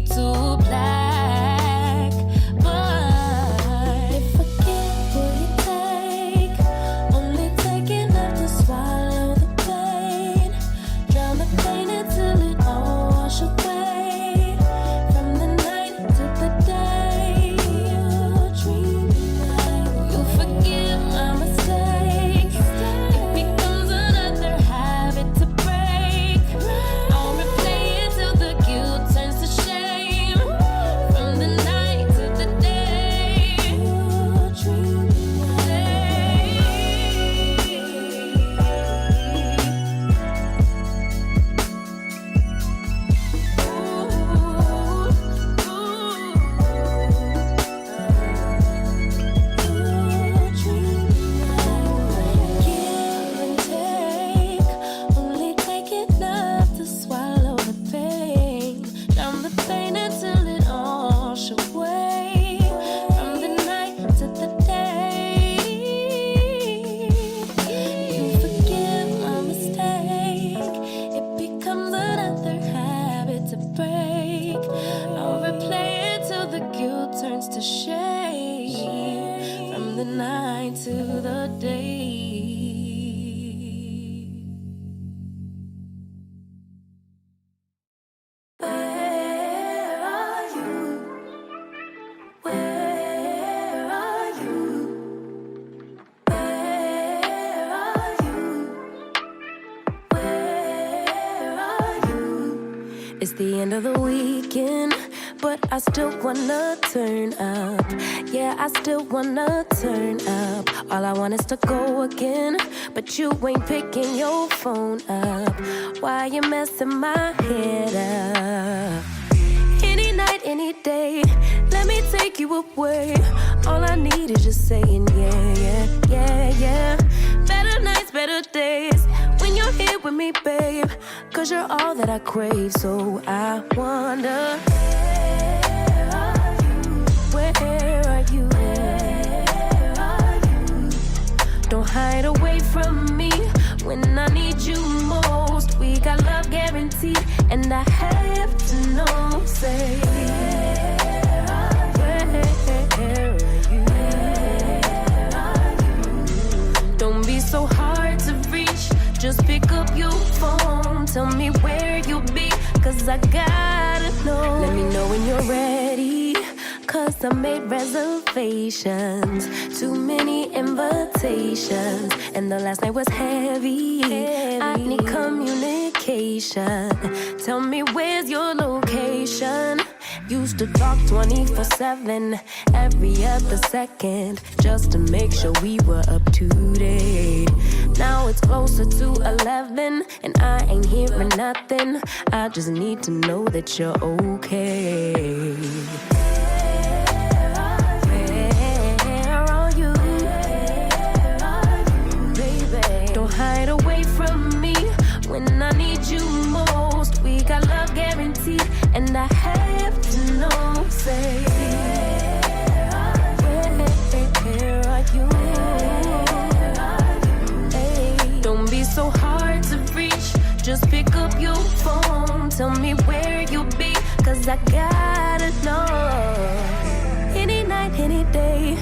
too black. But if I get what you take, only take enough to swallow the pain. Drown the pain until it all wash away. From the night to the day, you dream tonight. You forgive my mistakes. It becomes another habit to break. I'll replay it till the guilt turns to shame. From the night to the day, you dream Give and take, only take enough to swallow the pain. Drown the pain until it all wash away. From the night to the day, you forgive my mistake. It becomes another habit to break. I'll replay it till the guilt turns to shame. From the night to the day. Where are you? Where are you? Where are you? Where are you? It's the end of the weekend, but I still wanna turn up. Yeah, I still wanna turn up. All I want is to go again, but you ain't picking your phone up. Why you messing my head up? Any night, any day, let me take you away. All I need is just saying yeah, yeah, yeah, yeah. Better nights, better days, when you're here with me, babe. Cause you're all that I crave, so I wonder, where are you? Where are you? Where are you? Don't hide away from me when I need you most. We got love guaranteed, and I have to know, say, where are you? Where are you? Don't be so hard to reach, just pick up your phone. Tell me where you'll be, cause I gotta know. Let me know when you're ready, cause I made reservations. Too many invitations, and the last night was heavy. I need communication. Tell me where's your location. Used to talk 24/7, every other second, just to make sure we were up to date. Now it's closer to 11, and I ain't hearing nothing. I just need to know that you're okay. Where are you? Baby, don't hide away from me when I need you most. We got love guaranteed, and I have to know, say, where are you? Hey, don't be so hard to reach, just pick up your phone. Tell me where you'll be, cause I gotta know. Any night, any day,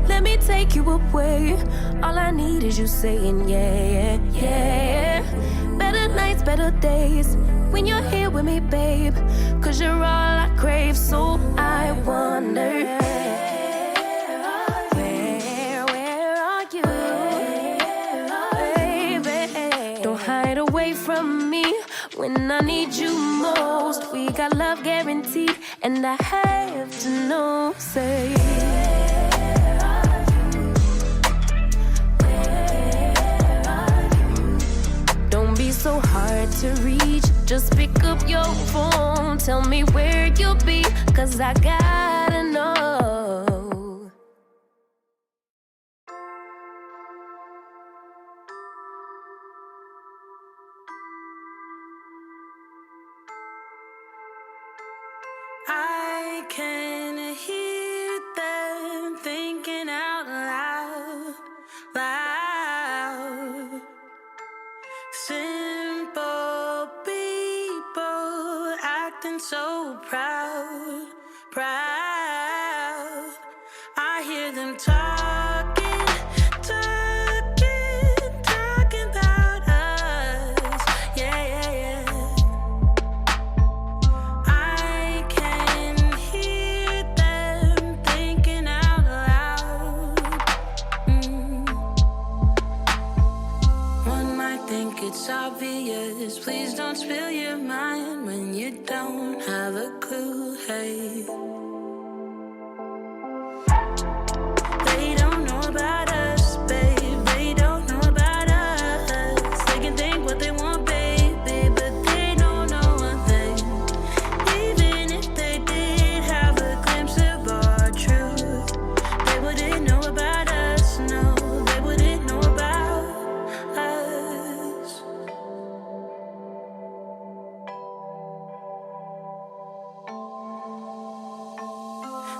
let me take you away. All I need is you saying yeah, yeah, yeah. Better nights, better days, when you're here with me, babe. Cause you're all I crave, so I wonder, where are you? Baby, don't hide away from me when I need you most. We got love guaranteed, and I have to know, say, don't be so hard to reach, just pick up your phone. Tell me where you'll be, cause I gotta know. I can hear them thinking out loud, loud. Simple people acting so proud. proud. I hear them talking about us. Yeah. I can hear them thinking out loud. One might think it's obvious. Please don't spill your mind when you don't have a clue. Hey. They don't know about us, babe. They don't know about us. They can think what they want, baby, but they don't know a thing. Even if they did have a glimpse of our truth, they wouldn't know about us. No, they wouldn't know about us.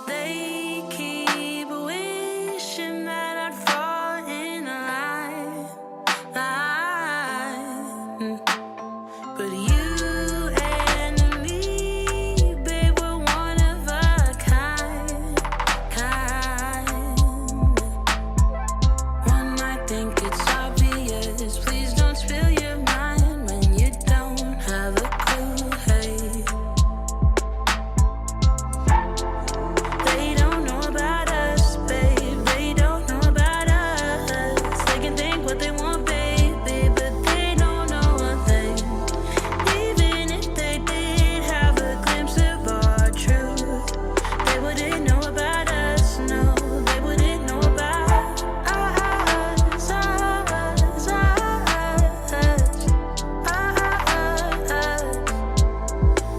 They keep wishing that I'd fall in line. But you and me, babe, we're one of a kind. One might think it's obvious. Please don't spill your mind when you don't have a clue. Hey. They don't know about us, babe. They don't know about us. They can think what they want, baby, but they don't know a thing. Even if they did have a glimpse of our truth, they wouldn't know about us. No, they wouldn't know about us.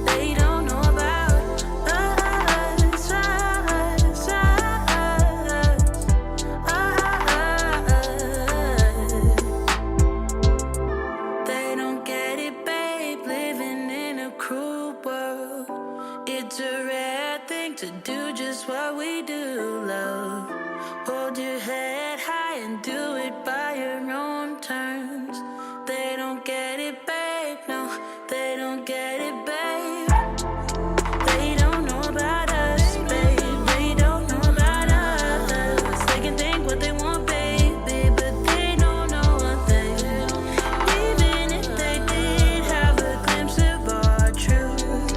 They don't know about us. They don't get it, babe, living in a cruel world. It's a rare thing to do just what we do, love. Hold your head high and do it by your own terms. They don't get it, babe, no, they don't get it, babe. They don't know about us, babe. They don't know about us. They can think what they want, baby, but they don't know a thing. Even if they did have a glimpse of our truth,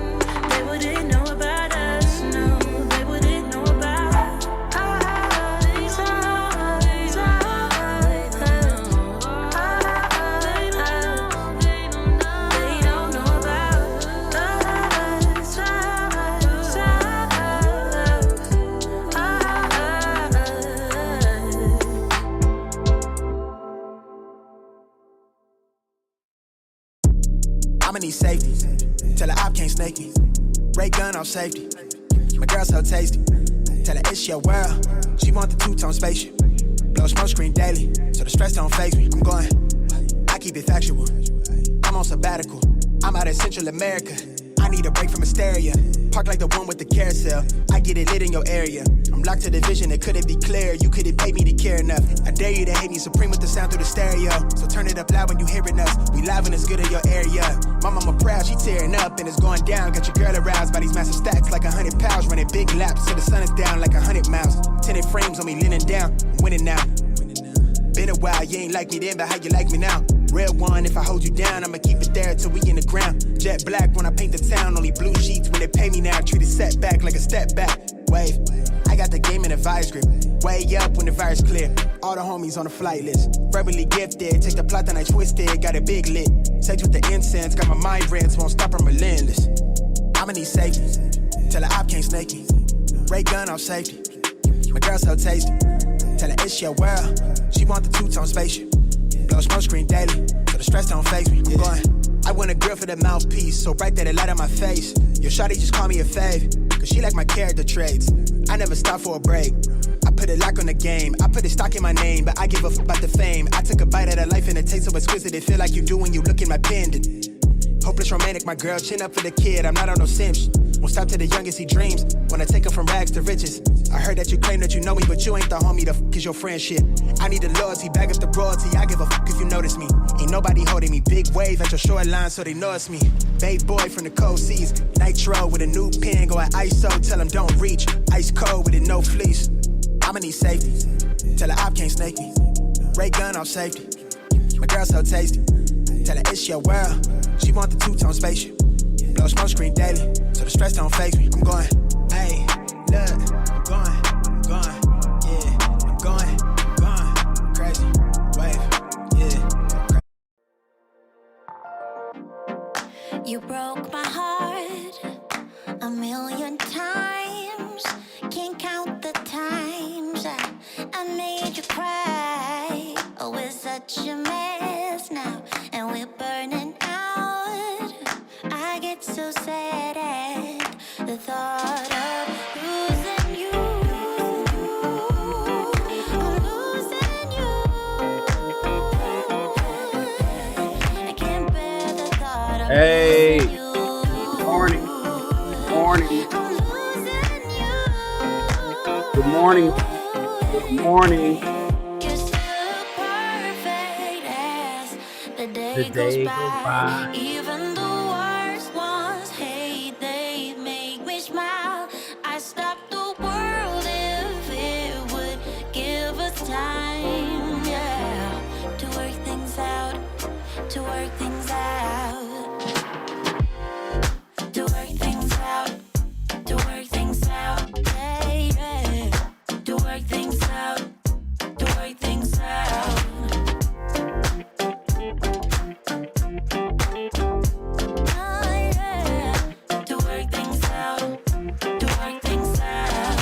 they wouldn't know about us. No, they wouldn't know about us. They don't know about I'ma need safety. Tell her op can't snake me. Ray gun off safety. My girl so tasty. Tell her it's your world. She want the two-tone spaceship. Blow smoke screen daily, so the stress don't faze me. I'm going, I keep it factual. I'm on sabbatical. I'm out in Central America. I need a break from hysteria. Park like the one with the carousel. I get it lit in your area. I'm locked to the vision, it couldn't be clear. You couldn't pay me to care enough. I dare you to hate me supreme with the sound through the stereo. So turn it up loud when you hearing us. We live and it's good in your area. My mama proud, she tearing up and it's going down. Got your girl aroused by these massive stacks like 100 pounds. Running big laps till the sun is down like 100 miles. Tinted frames on me leaning down. I'm winning now. Been a while, you ain't like me then, but how you like me now? Real one, if I hold you down, I'ma keep it there till we in the ground. Jet black when I paint the town, only blue sheets when they pay me now. Treat it setback like a step back. Wave, I got the game in a vice grip. Way up when the virus clear. All the homies on the flight list. Verbally gifted, take the plot and I twist it. Got it big lit. Sex with the incense, got my mind rents, won't stop, I'm relentless. I'ma need safety. Tell her op can't snake me. Ray gun off safety. My girl so tasty. Tell her it's your world. She want the two-tone spaceship. Blow smoke screen daily, so the stress don't faze me. I'm going, I want a girl for the mouthpiece, so bright that it light on my face. Your shawty just call me a fave, cause she like my character traits. I never stop for a break. I put a lock on the game. I put a stock in my name, but I give a f about the fame. I took a bite of the life and it tastes so exquisite. It feel like you do when you look in my pendant. Hopeless romantic, my girl, chin up for the kid, I'm not on no simps. Won't stop to the youngest he dreams, wanna take him from rags to riches. I heard that you claim that you know me, but you ain't the homie, the f is your friendship. I need the loyalty, bag up the royalty, I give a f if you notice me. Ain't nobody holding me, big wave at your shoreline, so they know it's me. Babe boy from the cold seas, nitro with a new pen, go at ISO, tell him don't reach. Ice cold with it, no fleece. I'ma need safety, tell her op can't snake me. Ray gun off safety, my girl so tasty. Tell her it's your world, she want the two-tone spaceship. Blow smoke screen daily, so the stress don't faze me. I'm going, hey, look, I'm going, yeah, I'm going, crazy, wave, yeah. You broke my heart a million times. Can't count the times I made you cry. Oh, we're such a mess now, and we're burning out. I get so sad at the thought of losing you. I'm losing you. I can't bear the thought of losing you. Good morning. Good morning. You're still perfect as the day goes goes by. by. Even the worst ones hate, they make me smile. I stop the world if it would give us time, yeah, to work things out, to work things out, to work things out, to work things out, yeah, yeah. To work things out, to work things out. Oh, yeah. To work things out, to work things out.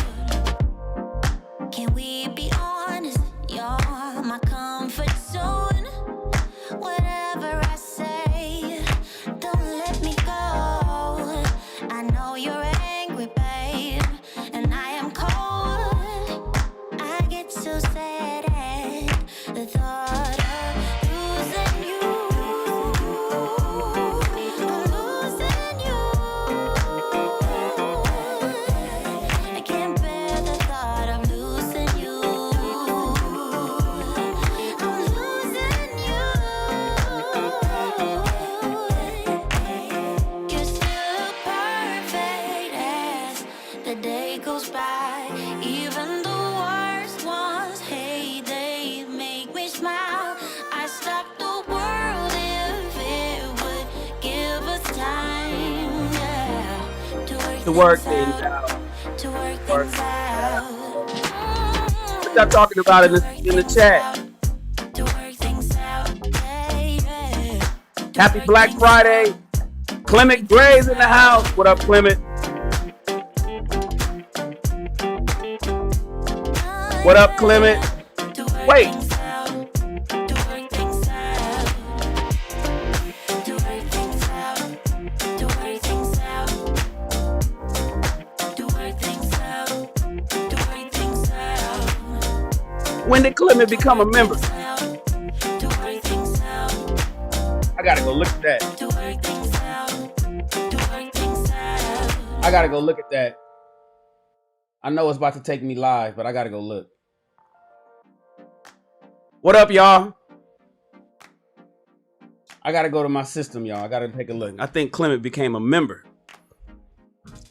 Can we be honest? You're my comfort zone. Whatever I say, don't let me go. I know you're angry, babe, and I am cold. I get so sad at the thought of losing you. I'm losing you. I can't bear the thought of losing you. I'm losing you. You're still perfect as the day goes by. Even the worst ones hate, they make me smile. I stop the world if it would give us time, yeah, To work things out. to work things out. What y'all talking about in the chat? To work things out, yeah, yeah. Happy Black Friday. Clement Gray's in the house. What up, Clement? What up, Clement? Wait. When did Clement become a member? I gotta go look at that. I gotta go look at that. I know it's about to take me live, but I gotta go look. What up, y'all? I gotta go to my system, y'all. I gotta take a look. I think Clement became a member.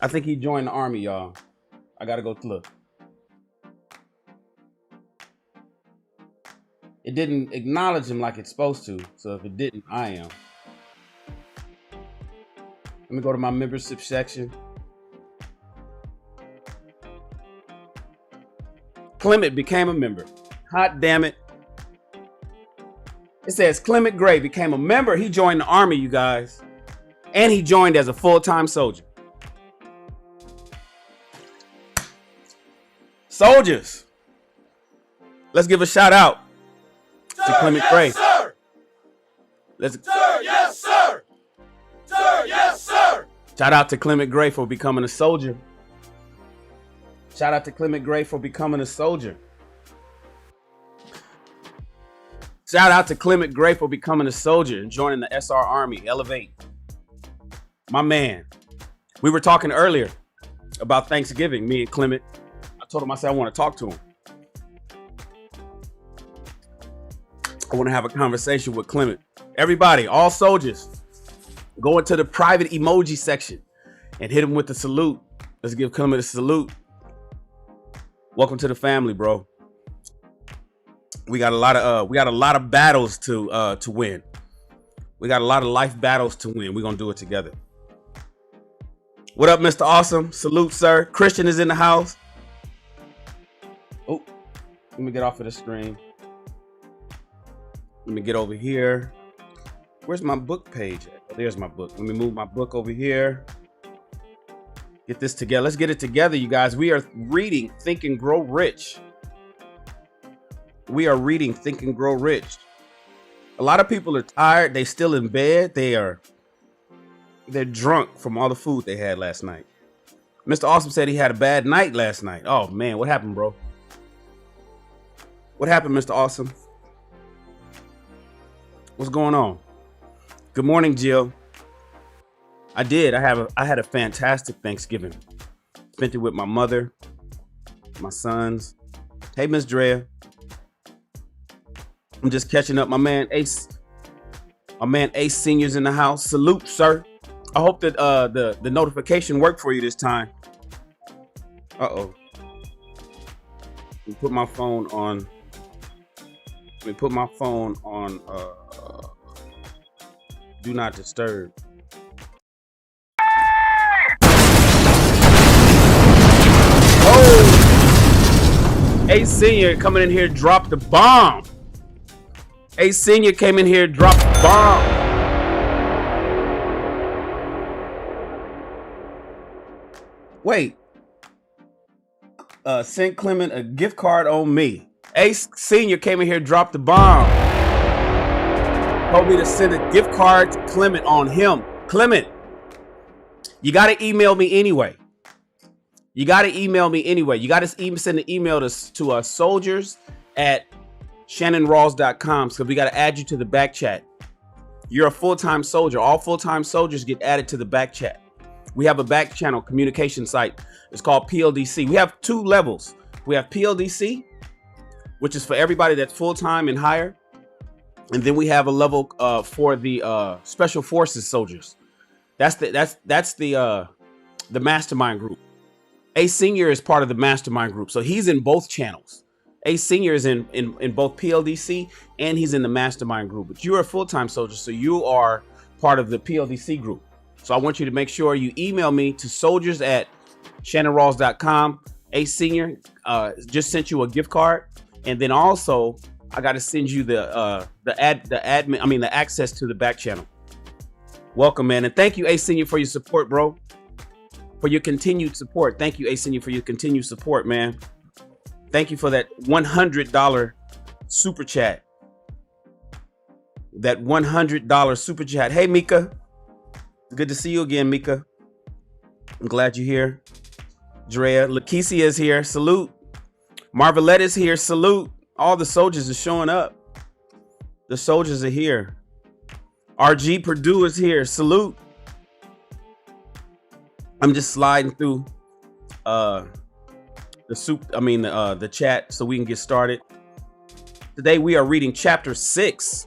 I think he joined the army, y'all. I gotta go look. It didn't acknowledge him like it's supposed to. So if it didn't, I am. Let me go to my membership section. Clement became a member. Hot damn it. It says Clement Gray became a member. He joined the army, you guys. And he joined as a full-time soldier. Soldiers. Let's give a shout out to Clement Gray. Sir. Let's Sir, yes, sir. Sir, yes, sir. shout out to Clement Gray for becoming a soldier. Shout out to Clement Gray for becoming a soldier. Shout out to Clement Gray for becoming a soldier and joining the SR Army. Elevate. my man. We were talking earlier about Thanksgiving, me and Clement. I told him, I said, I want to talk to him. I want to have a conversation with Clement. Everybody, all soldiers, go into the private emoji section and hit him with the salute. Let's give Clement a salute. Welcome to the family, bro. We got a lot of battles to win. We got a lot of life battles to win. We're gonna do it together. What up, Mr. Awesome? Salute, sir. Christian is in the house. Oh, let me get off of the screen. Let me get over here. Where's my book page at? Oh, there's my book. Let me move my book over here. Get this together. Let's get it together, you guys. We are reading Think and Grow Rich. We are reading Think and Grow Rich. A lot of people are tired. They still in bed. They're drunk from all the food they had last night. Mr. Awesome said he had a bad night last night. Oh man, what happened, bro? What happened, Mr. Awesome? What's going on? Good morning, Jill. I had a fantastic Thanksgiving. Spent it with my mother, my sons. Hey, Miss Drea. I'm just catching up. My man Ace Senior's in the house. Salute, sir. I hope that the notification worked for you this time. Uh-oh. Let me put my phone on. Do not disturb. Oh! Ace Senior coming in here, dropped the bomb. Ace Senior came in here, dropped the bomb. Wait. Send Clement a gift card on me. Ace Senior came in here, dropped the bomb. Told me to send a gift card to Clement on him. Clement, you got to email me anyway. You got to send an email to soldiers at shannonrawls.com, so we got to add you to the back chat. You're a full-time soldier. All full-time soldiers get added to the back chat. We have a back channel communication site. It's called PLDC. We have 2 levels. We have PLDC, which is for everybody that's full-time and higher. And then we have a level for the special forces soldiers. That's the mastermind group. Ace Senior is part of the mastermind group, so he's in both channels. Ace Senior is in both PLDC and he's in the mastermind group. But you're a full-time soldier, so you are part of the PLDC group. So I want you to make sure you email me to soldiers at shannonrawls.com. Ace Senior just sent you a gift card, and then also I got to send you the access to the back channel. Welcome, man, and thank you, Ace Senior, for your support, bro. For your continued support. Thank you, Ace Senior, for your continued support, man. Thank you for that $100 super chat. That $100 super chat. Hey, Mika. Good to see you again, Mika. I'm glad you're here. Drea. Lakesia is here. Salute. Marvelette is here. Salute. All the soldiers are showing up. The soldiers are here. RG Purdue is here. Salute. I'm just sliding through the chat so we can get started. Today we are reading chapter 6.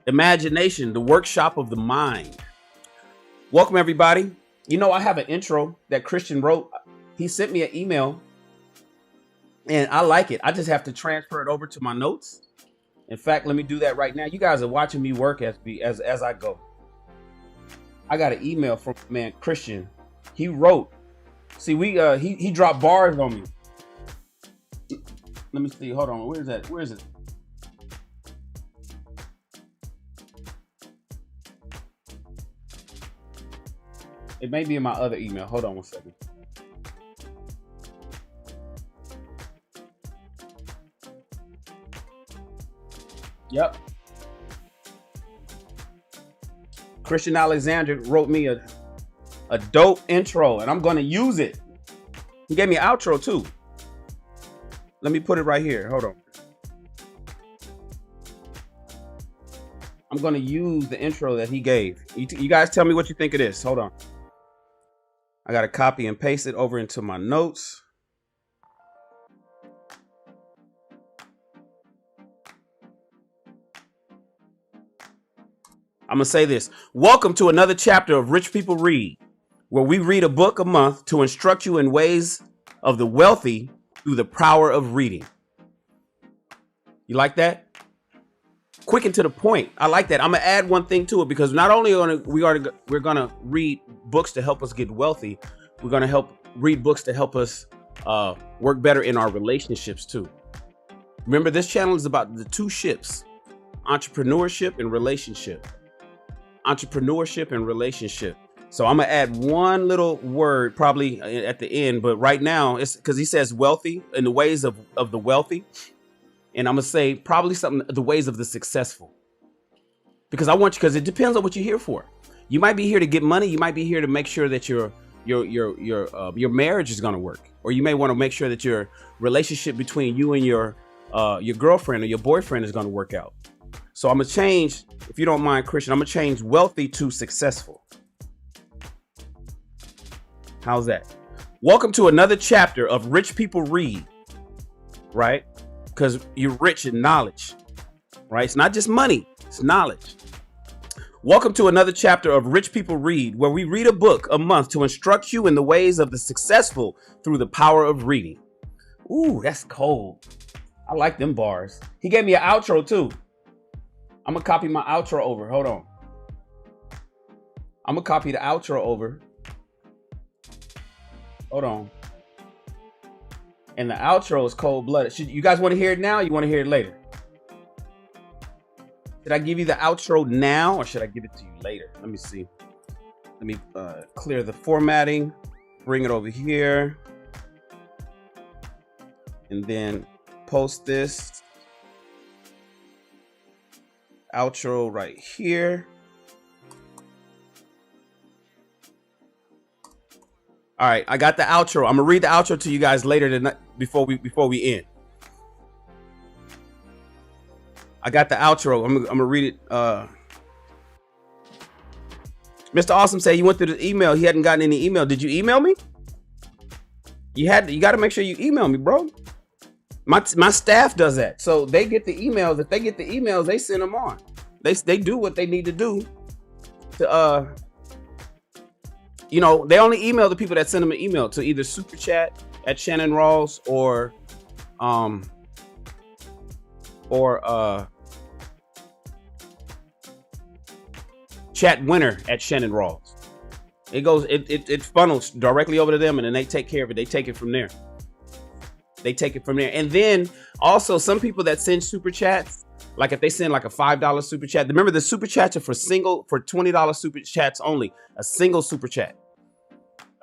Imagination, the workshop of the mind. Welcome, everybody. You know, I have an intro that Christian wrote. He sent me an email and I like it. I just have to transfer it over to my notes. In fact, let me do that right now. You guys are watching me work as I go. I got an email from man Christian. He wrote. See, he dropped bars on me. Let me see. Hold on. Where is that? Where is it? It may be in my other email. Hold on one second. Yep. Christian Alexander wrote me a dope intro, and I'm going to use it. He gave me an outro too. Let me put it right here. Hold on. I'm going to use the intro that he gave. You guys tell me what you think of this. Hold on. I got to copy and paste it over into my notes. I'm going to say this. Welcome to another chapter of Rich People Read, where we read a book a month to instruct you in ways of the wealthy through the power of reading. You like that? Quick and to the point. I like that. I'm gonna add one thing to it, because not only we're gonna read books to help us get wealthy, we're gonna read books to help us work better in our relationships too. Remember, this channel is about the two ships: entrepreneurship and relationship. Entrepreneurship and relationship. So I'm gonna add one little word probably at the end, but right now it's because he says wealthy, in the ways of the wealthy. And I'm going to say probably something, the ways of the successful, because it depends on what you're here for. You might be here to get money. You might be here to make sure that your marriage is going to work. Or you may want to make sure that your relationship between you and your girlfriend or your boyfriend is going to work out. So I'm going to change, if you don't mind, Christian, I'm going to change wealthy to successful. How's that? Welcome to another chapter of Rich People Read, right? Because you're rich in knowledge, right? It's not just money, it's knowledge. Welcome to another chapter of Rich People Read, where we read a book a month to instruct you in the ways of the successful through the power of reading. Ooh, that's cold. I like them bars. He gave me an outro too. I'm gonna copy my outro over. Hold on. I'm gonna copy the outro over. Hold on. And the outro is cold-blooded. You guys want to hear it now, or you want to hear it later? Should I give you the outro now, or should I give it to you later? Let me see. Let me clear the formatting, bring it over here, and then post this outro right here. All right, I got the outro. I'm gonna read the outro to you guys later tonight before we end. I got the outro. I'm gonna read it. Mr. Awesome said he went through the email. He hadn't gotten any email. Did you email me? You got to make sure you email me, bro. My staff does that, so they get the emails. If they get the emails, they send them on. They do what they need to do to they only email the people that send them an email to either SuperChat at Shannon Rawls or chat winner at Shannon Rawls. It funnels directly over to them, and then they take care of it. They take it from there. And then also some people that send super chats, like if they send like a $5 super chat, remember the super chats are for $20 super chats only, a single super chat.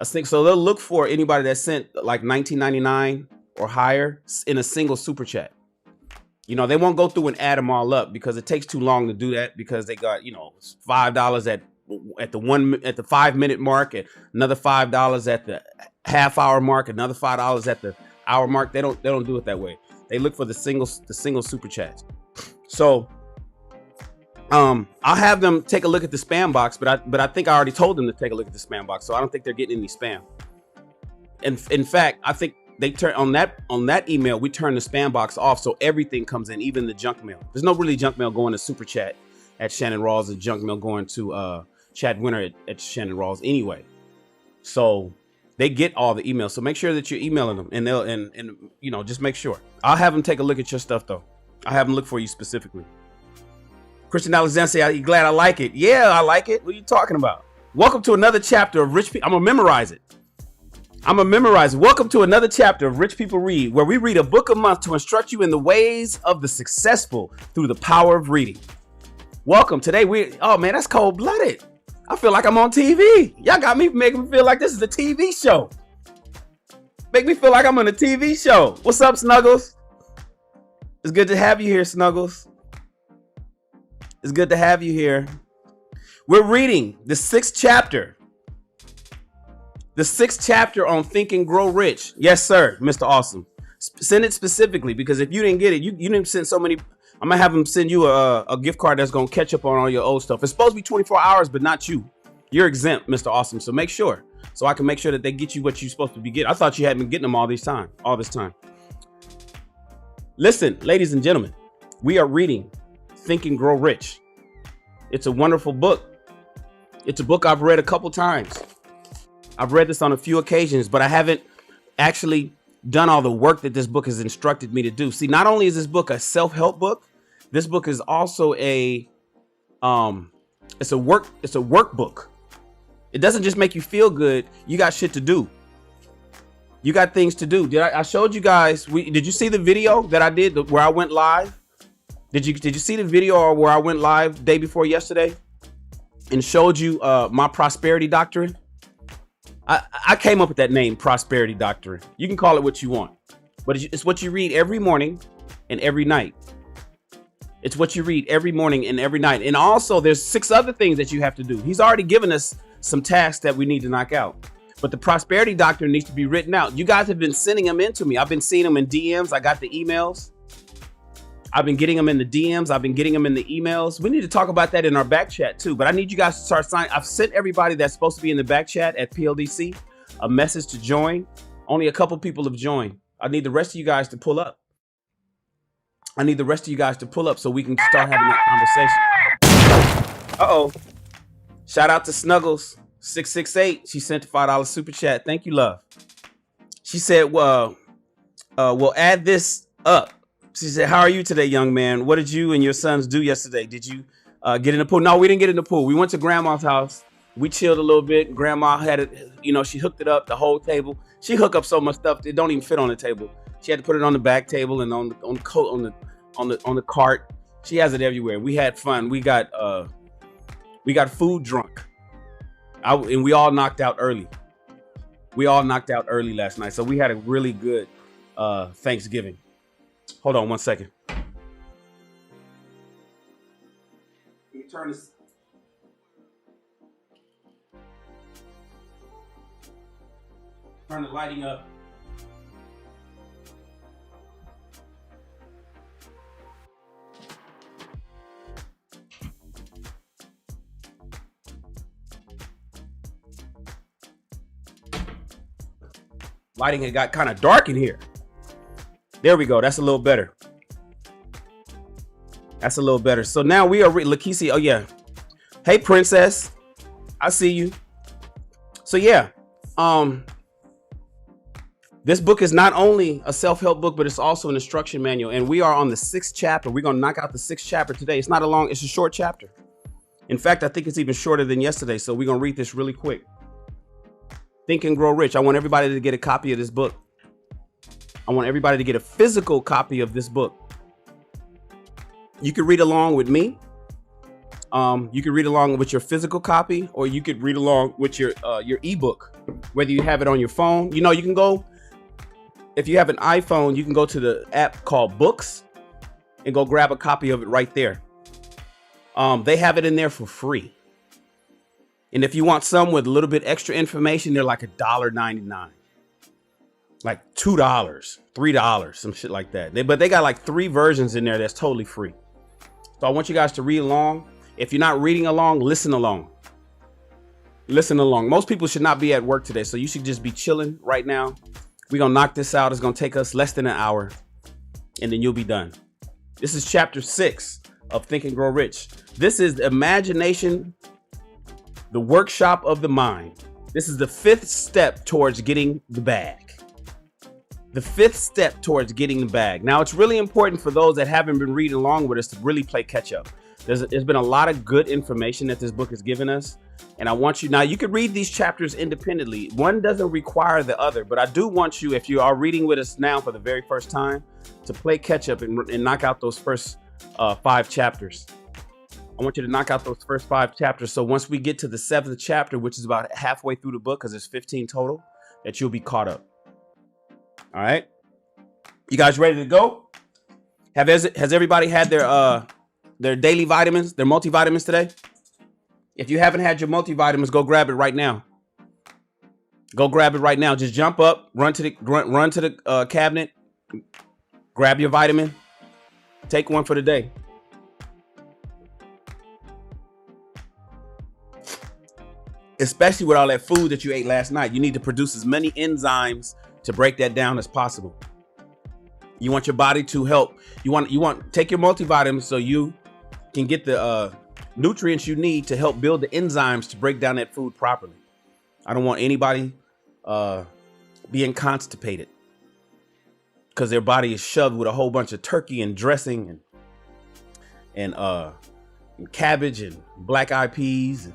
So they'll look for anybody that sent like $19.99 or higher in a single super chat. They won't go through and add them all up because it takes too long to do that, because they got, $5 at the 5-minute mark, and another $5 at the half-hour mark, another $5 at the hour mark. They don't do it that way. They look for the single super chats. So I'll have them take a look at the spam box, but I think I already told them to take a look at the spam box, so I don't think they're getting any spam. And in fact, I think they turn on that email, we turn the spam box off, so everything comes in, even the junk mail. There's no really junk mail going to super chat at Shannon Rawls and junk mail going to chat winner at Shannon Rawls anyway. So they get all the emails. So make sure that you're emailing them, and they'll just make sure. I'll have them take a look at your stuff though. I'll have them look for you specifically. Christian Alexander say, "Are you glad I like it?" Yeah, I like it. What are you talking about? Welcome to another chapter of Rich People. I'm gonna memorize it. Welcome to another chapter of Rich People Read, where we read a book a month to instruct you in the ways of the successful through the power of reading. Welcome. Today oh man, that's cold-blooded. I feel like I'm on TV. Y'all got me making me feel like this is a TV show. Make me feel like I'm on a TV show. What's up, Snuggles? It's good to have you here, Snuggles. It's good to have you here. We're reading the 6th chapter. The 6th chapter on Think and Grow Rich. Yes, sir, Mr. Awesome. Send it specifically, because if you didn't get it, you didn't send so many I'm gonna have them send you a gift card that's gonna catch up on all your old stuff. It's supposed to be 24 hours, but not you. You're exempt, Mr. Awesome. So make sure, so I can make sure that they get you what you're supposed to be getting. I thought you had been getting them all this time. Listen, ladies and gentlemen, we are reading Think and Grow Rich. It's a wonderful book. It's a book I've read a couple times. I've read this on a few occasions, but I haven't actually done all the work that this book has instructed me to do. See, not only is this book a self-help book, this book is also it's a workbook. It doesn't just make you feel good. You got shit to do. You got things to do. I showed you guys. Did you see the video that I did where I went live? Did you see the video where I went live day before yesterday and showed you my prosperity doctrine? I came up with that name, prosperity doctrine. You can call it what you want, but it's what you read every morning and every night. It's what you read every morning and every night. And also there's 6 other things that you have to do. He's already given us some tasks that we need to knock out, but the prosperity doctrine needs to be written out. You guys have been sending them in to me. I've been seeing them in DMs. I got the emails. I've been getting them in the DMs. I've been getting them in the emails. We need to talk about that in our back chat too, but I need you guys to start signing. I've sent everybody that's supposed to be in the back chat at PLDC a message to join. Only a couple people have joined. I need the rest of you guys to pull up. So we can start having that conversation. Uh-oh. Shout out to Snuggles 668. She sent a $5 super chat. Thank you, love. She said, we'll add this up. She said, how are you today, young man? What did you and your sons do yesterday? Did you get in the pool? No, we didn't get in the pool. We went to grandma's house. We chilled a little bit. Grandma had it, she hooked it up, the whole table. She hooked up so much stuff it don't even fit on the table. She had to put it on the back table and on the cart. She has it everywhere. We had fun. We got food drunk. And we all knocked out early. Last night. So we had a really good Thanksgiving. Hold on 1 second. Let me turn this. Turn the lighting up. Lighting, it got kind of dark in here. There we go. That's a little better. So now we are Lakisi. Oh yeah. Hey princess. I see you. So yeah. This book is not only a self-help book, but it's also an instruction manual. And we are on the 6th chapter. We're going to knock out the 6th chapter today. It's a short chapter. In fact, I think it's even shorter than yesterday. So we're going to read this really quick. Think and Grow Rich. I want everybody to get a copy of this book. I want everybody to get a physical copy of this book. You can read along with me. You can read along with your physical copy, or you could read along with your ebook, whether you have it on your phone. You can go, if you have an iPhone, you can go to the app called Books and go grab a copy of it right there. They have it in there for free. And if you want some with a little bit extra information, they're like $1.99. Like $2, $3, some shit like that. But they got like 3 versions in there that's totally free. So I want you guys to read along. If you're not reading along, listen along. Most people should not be at work today, so you should just be chilling right now. We're going to knock this out. It's going to take us less than an hour, and then you'll be done. This is chapter 6 of Think and Grow Rich. This is imagination, the workshop of the mind. This is the 5th step towards getting the bag. Now, it's really important for those that haven't been reading along with us to really play catch up. There's been a lot of good information that this book has given us. And I want you, now you can read these chapters independently. One doesn't require the other, but I do want you, if you are reading with us now for the very first time, to play catch up and knock out those first 5 chapters. I want you to knock out those first 5 chapters. So once we get to the 7th chapter, which is about halfway through the book, because there's 15 total, that you'll be caught up. All right. You guys ready to go? Has everybody had their daily vitamins, their multivitamins today? If you haven't had your multivitamins, go grab it right now. Just jump up, run to the cabinet, grab your vitamin. Take one for the day. Especially with all that food that you ate last night. You need to produce as many enzymes to break that down as possible. You want your body to help. You want take your multivitamins so you can get the nutrients you need to help build the enzymes to break down that food properly. I don't want anybody being constipated because their body is shoved with a whole bunch of turkey and dressing and cabbage and black eyed peas and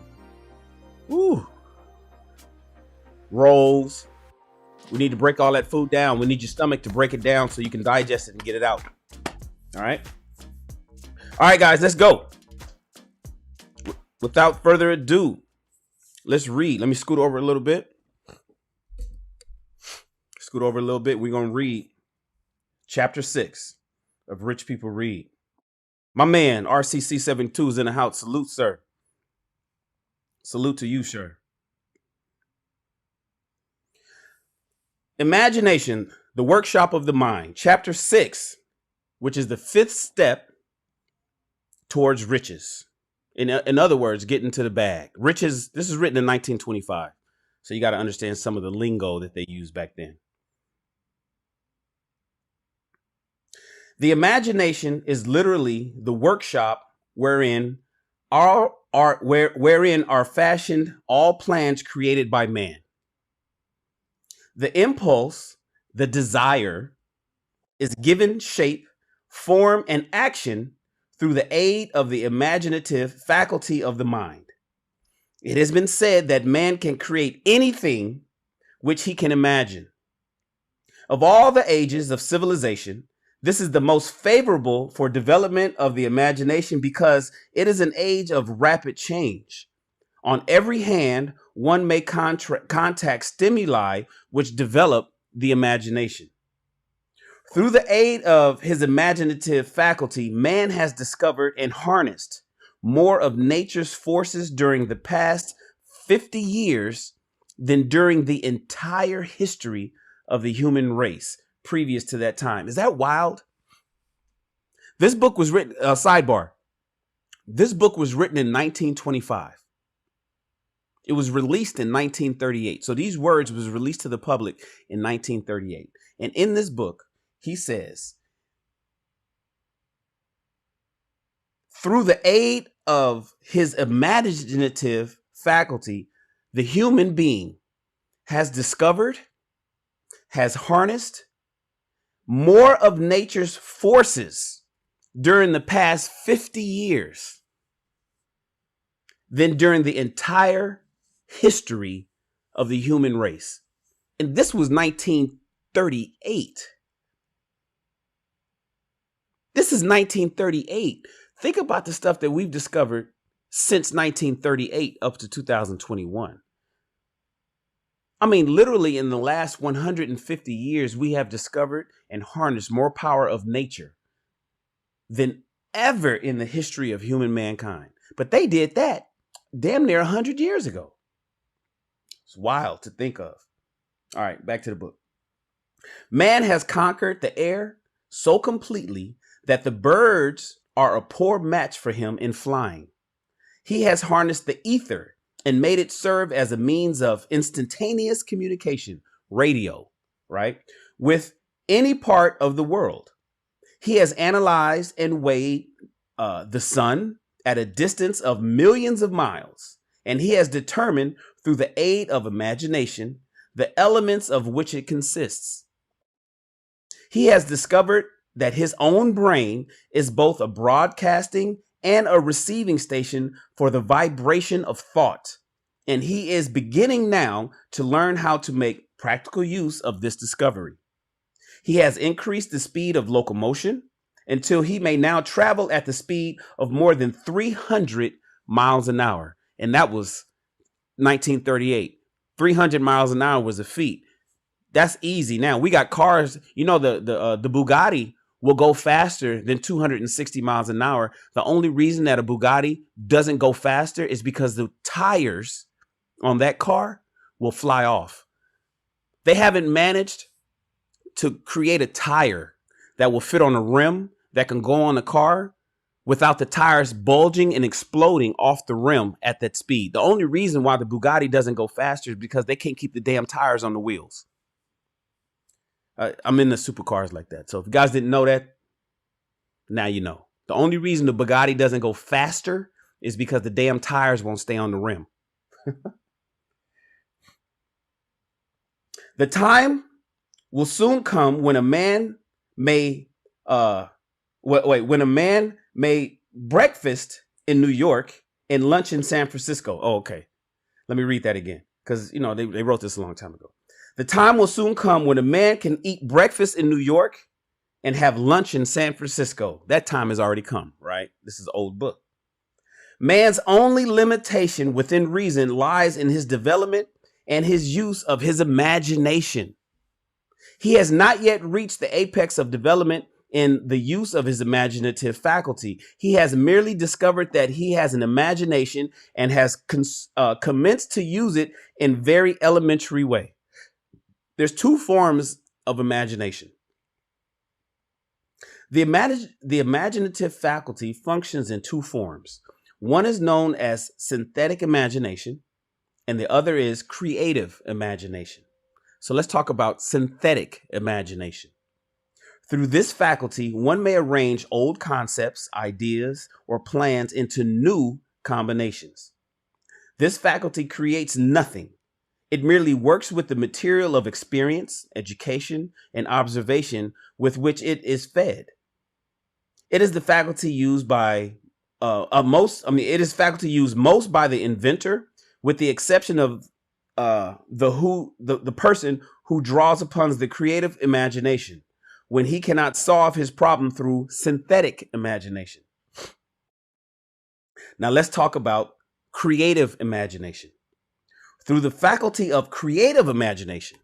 rolls. We need to break all that food down. We need your stomach to break it down so you can digest it and get it out. All right. All right, guys, let's go. Without further ado, let's read. Let me scoot over a little bit. We're going to read chapter 6 of Rich People Read. My man, RCC72 is in the house. Salute, sir. Salute to you, sir. Imagination, the workshop of the mind. Chapter 6, which is the 5th step towards riches. In other words, getting to the bag. Riches, this is written in 1925. So you got to understand some of the lingo that they used back then. The imagination is literally the workshop wherein are fashioned all plans created by man. The impulse, the desire, is given shape, form, and action through the aid of the imaginative faculty of the mind. It has been said that man can create anything which he can imagine. Of all the ages of civilization, this is the most favorable for development of the imagination because it is an age of rapid change. On every hand, one may contact stimuli which develop the imagination. Through the aid of his imaginative faculty, man has discovered and harnessed more of nature's forces during the past 50 years than during the entire history of the human race previous to that time. Is that wild? This book was written, sidebar. This book was written in 1925. It was released in 1938. So these words was released to the public in 1938. And in this book, he says, through the aid of his imaginative faculty, the human being has discovered, has harnessed more of nature's forces during the past 50 years than during the entire history of the human race. And this was 1938. This is 1938. Think about the stuff that we've discovered since 1938 up to 2021. I mean, literally in the last 150 years, we have discovered and harnessed more power of nature than ever in the history of human mankind. But they did that damn near 100 years ago. It's wild to think of. All right, back to the book. Man has conquered the air so completely that the birds are a poor match for him in flying. He has harnessed the ether and made it serve as a means of instantaneous communication, radio, right, with any part of the world. He has analyzed and weighed the sun at a distance of millions of miles, and he has determined through the aid of imagination the elements of which it consists. He has discovered that his own brain is both a broadcasting and a receiving station for the vibration of thought. And he is beginning now to learn how to make practical use of this discovery. He has increased the speed of locomotion until he may now travel at the speed of more than 300 miles an hour. And that was 1938. 300 miles an hour was a feat. That's easy. Now we got cars, you know, the Bugatti will go faster than 260 miles an hour. The only reason that a Bugatti doesn't go faster is because the tires on that car will fly off. They haven't managed to create a tire that will fit on a rim that can go on a car without the tires bulging and exploding off the rim at that speed. The only reason why the Bugatti doesn't go faster is because they can't keep the damn tires on the wheels. I'm in the supercars like that. So if you guys didn't know that, now you know. The only reason the Bugatti doesn't go faster is because the damn tires won't stay on the rim. The time will soon come when a man may when a man made breakfast in New York and lunch in San Francisco. Oh, okay. Let me read that again, because you know they wrote this a long time ago. The time will soon come when a man can eat breakfast in New York and have lunch in San Francisco. That time has already come, right? This is an old book. Man's only limitation within reason lies in his development and his use of his imagination. He has not yet reached the apex of development in the use of his imaginative faculty. He has merely discovered that he has an imagination and has commenced to use it in very elementary way. There's two forms of imagination. The imaginative faculty functions in two forms. One is known as synthetic imagination, and the other is creative imagination. So let's talk about synthetic imagination. Through this faculty, one may arrange old concepts, ideas, or plans into new combinations. This faculty creates nothing. It merely works with the material of experience, education, and observation with which it is fed. It is the faculty used by it is faculty used most by the inventor, with the exception of the person who draws upon the creative imagination when he cannot solve his problem through synthetic imagination. Now let's talk about creative imagination. Through the faculty of creative imagination,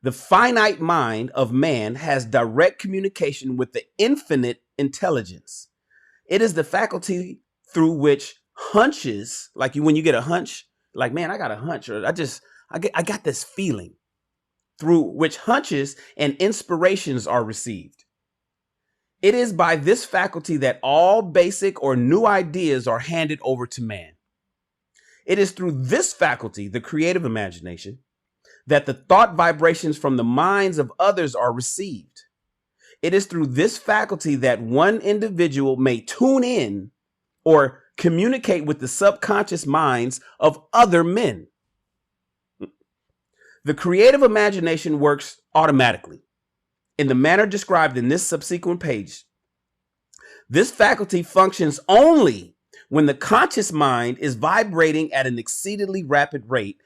the finite mind of man has direct communication with the infinite intelligence. It is the faculty through which hunches, like when you get a hunch, like, man, I got a hunch, or I got this feeling, through which hunches and inspirations are received. It is by this faculty that all basic or new ideas are handed over to man. It is through this faculty, the creative imagination, that the thought vibrations from the minds of others are received. It is through this faculty that one individual may tune in or communicate with the subconscious minds of other men. The creative imagination works automatically in the manner described in this subsequent page. This faculty functions only when the conscious mind is vibrating at an exceedingly rapid rate,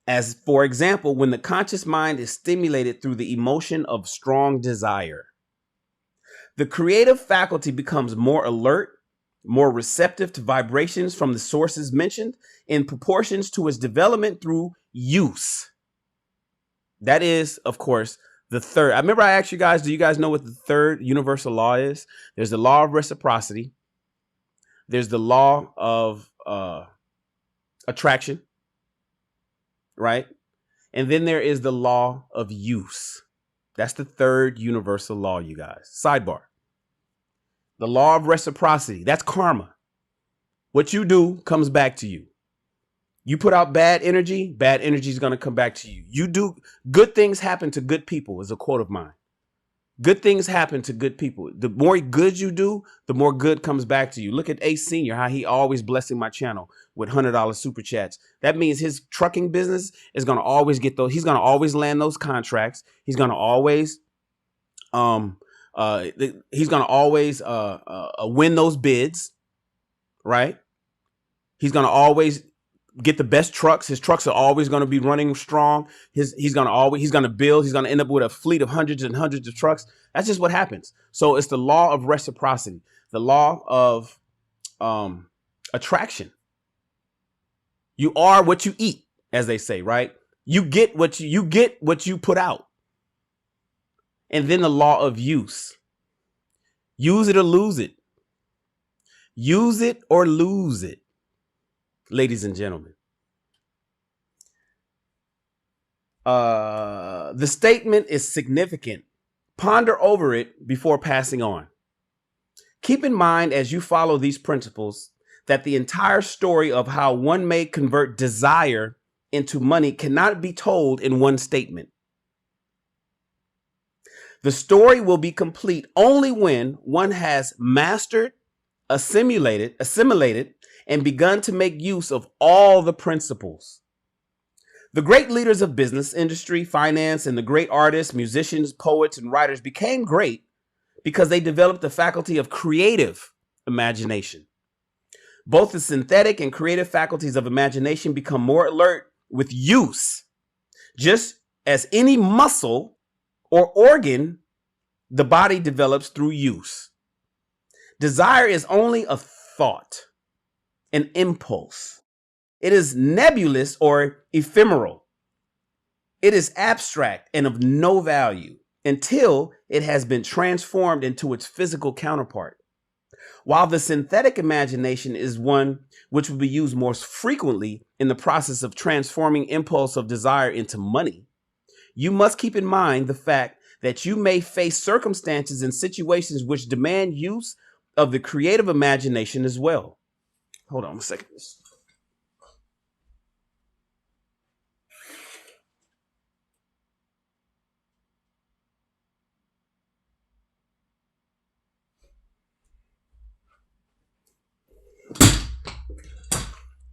as, for example, when the conscious mind is stimulated through the emotion of strong desire. The creative faculty becomes more alert, more receptive to vibrations from the sources mentioned in proportions to its development through use. That is, of course, the third. I remember I asked you guys, do you guys know what the third universal law is? There's the law of reciprocity. There's the law of attraction, right? And then there is the law of use. That's the third universal law, you guys. Sidebar. The law of reciprocity. That's karma. What you do comes back to you. You put out bad energy is going to come back to you. You do good things happen to good people is a quote of mine. Good things happen to good people. The more good you do, the more good comes back to you. Look at Ace Senior, how he always blessing my channel with $100 super chats. That means his trucking business is going to always get those. He's going to always land those contracts. He's going to always win those bids, right? He's going to always get the best trucks. His trucks are always going to be running strong. He's going to end up with a fleet of hundreds and hundreds of trucks. That's just what happens. So it's the law of reciprocity, the law of attraction. You are what you eat, as they say, right? You get what you put out. And then the law of use. Use it or lose it. Use it or lose it. Ladies and gentlemen, the statement is significant. Ponder over it before passing on. Keep in mind as you follow these principles that the entire story of how one may convert desire into money cannot be told in one statement. The story will be complete only when one has mastered, assimilated, and begun to make use of all the principles. The great leaders of business, industry, finance, and the great artists, musicians, poets, and writers became great because they developed the faculty of creative imagination. Both the synthetic and creative faculties of imagination become more alert with use, just as any muscle or organ the body develops through use. Desire is only a thought, an impulse. It is nebulous or ephemeral. It is abstract and of no value until it has been transformed into its physical counterpart. While the synthetic imagination is one which will be used more frequently in the process of transforming impulse of desire into money, you must keep in mind the fact that you may face circumstances and situations which demand use of the creative imagination as well. Hold on a second.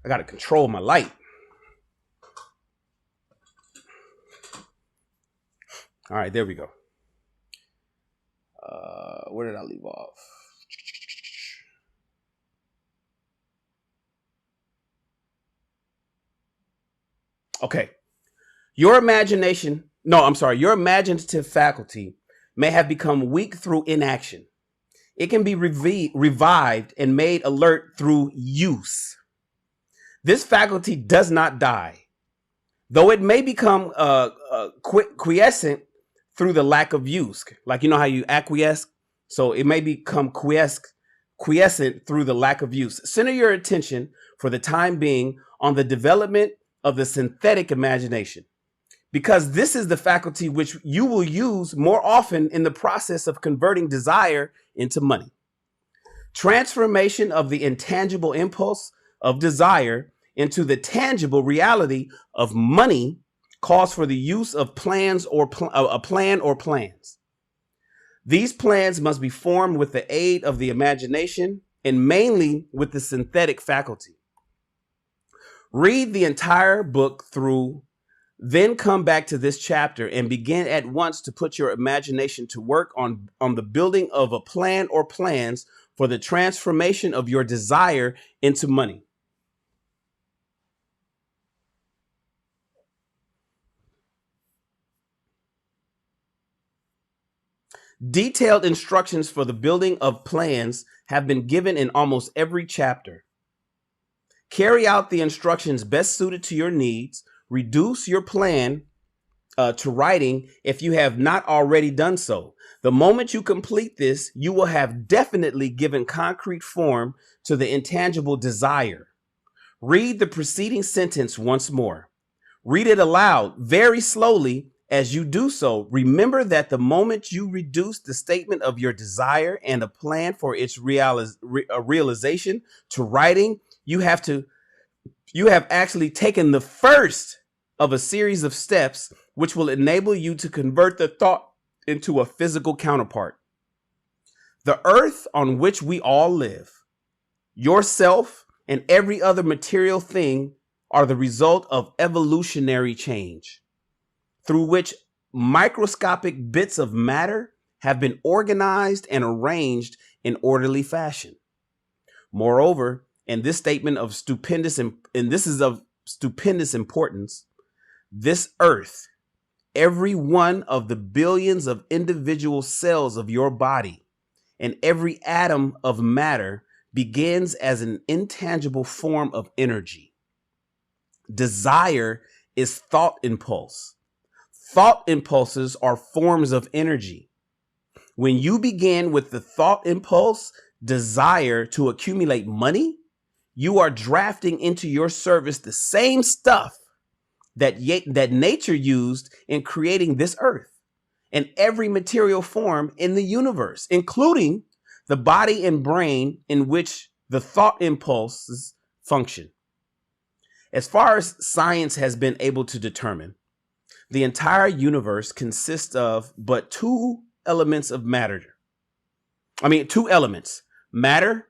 I got to control my light. All right, there we go. Where did I leave off? Okay. Your imaginative faculty may have become weak through inaction. It can be revived and made alert through use. This faculty does not die, though it may become quiescent through the lack of use. Like, you know how you acquiesce? So it may become quiescent through the lack of use. Center your attention for the time being on the development of the synthetic imagination, because this is the faculty which you will use more often in the process of converting desire into money. Transformation of the intangible impulse of desire into the tangible reality of money calls for the use of plans or a plan or plans. These plans must be formed with the aid of the imagination and mainly with the synthetic faculty. Read the entire book through, then come back to this chapter and begin at once to put your imagination to work on the building of a plan or plans for the transformation of your desire into money. Detailed instructions for the building of plans have been given in almost every chapter. Carry out the instructions best suited to your needs. Reduce your plan to writing if you have not already done so. The moment you complete this, you will have definitely given concrete form to the intangible desire. Read the preceding sentence once more. Read it aloud very slowly. As you do so, remember that the moment you reduce the statement of your desire and a plan for its realization to writing, you have actually taken the first of a series of steps which will enable you to convert the thought into a physical counterpart. The earth on which we all live, yourself, and every other material thing are the result of evolutionary change, through which microscopic bits of matter have been organized and arranged in orderly fashion. Moreover, and this statement of stupendous importance, this earth, every one of the billions of individual cells of your body, and every atom of matter begins as an intangible form of energy. Desire is thought impulse. Thought impulses are forms of energy. When you begin with the thought impulse, desire to accumulate money, you are drafting into your service the same stuff that nature used in creating this earth and every material form in the universe, including the body and brain in which the thought impulses function. As far as science has been able to determine, the entire universe consists of but two elements of matter. Two elements, matter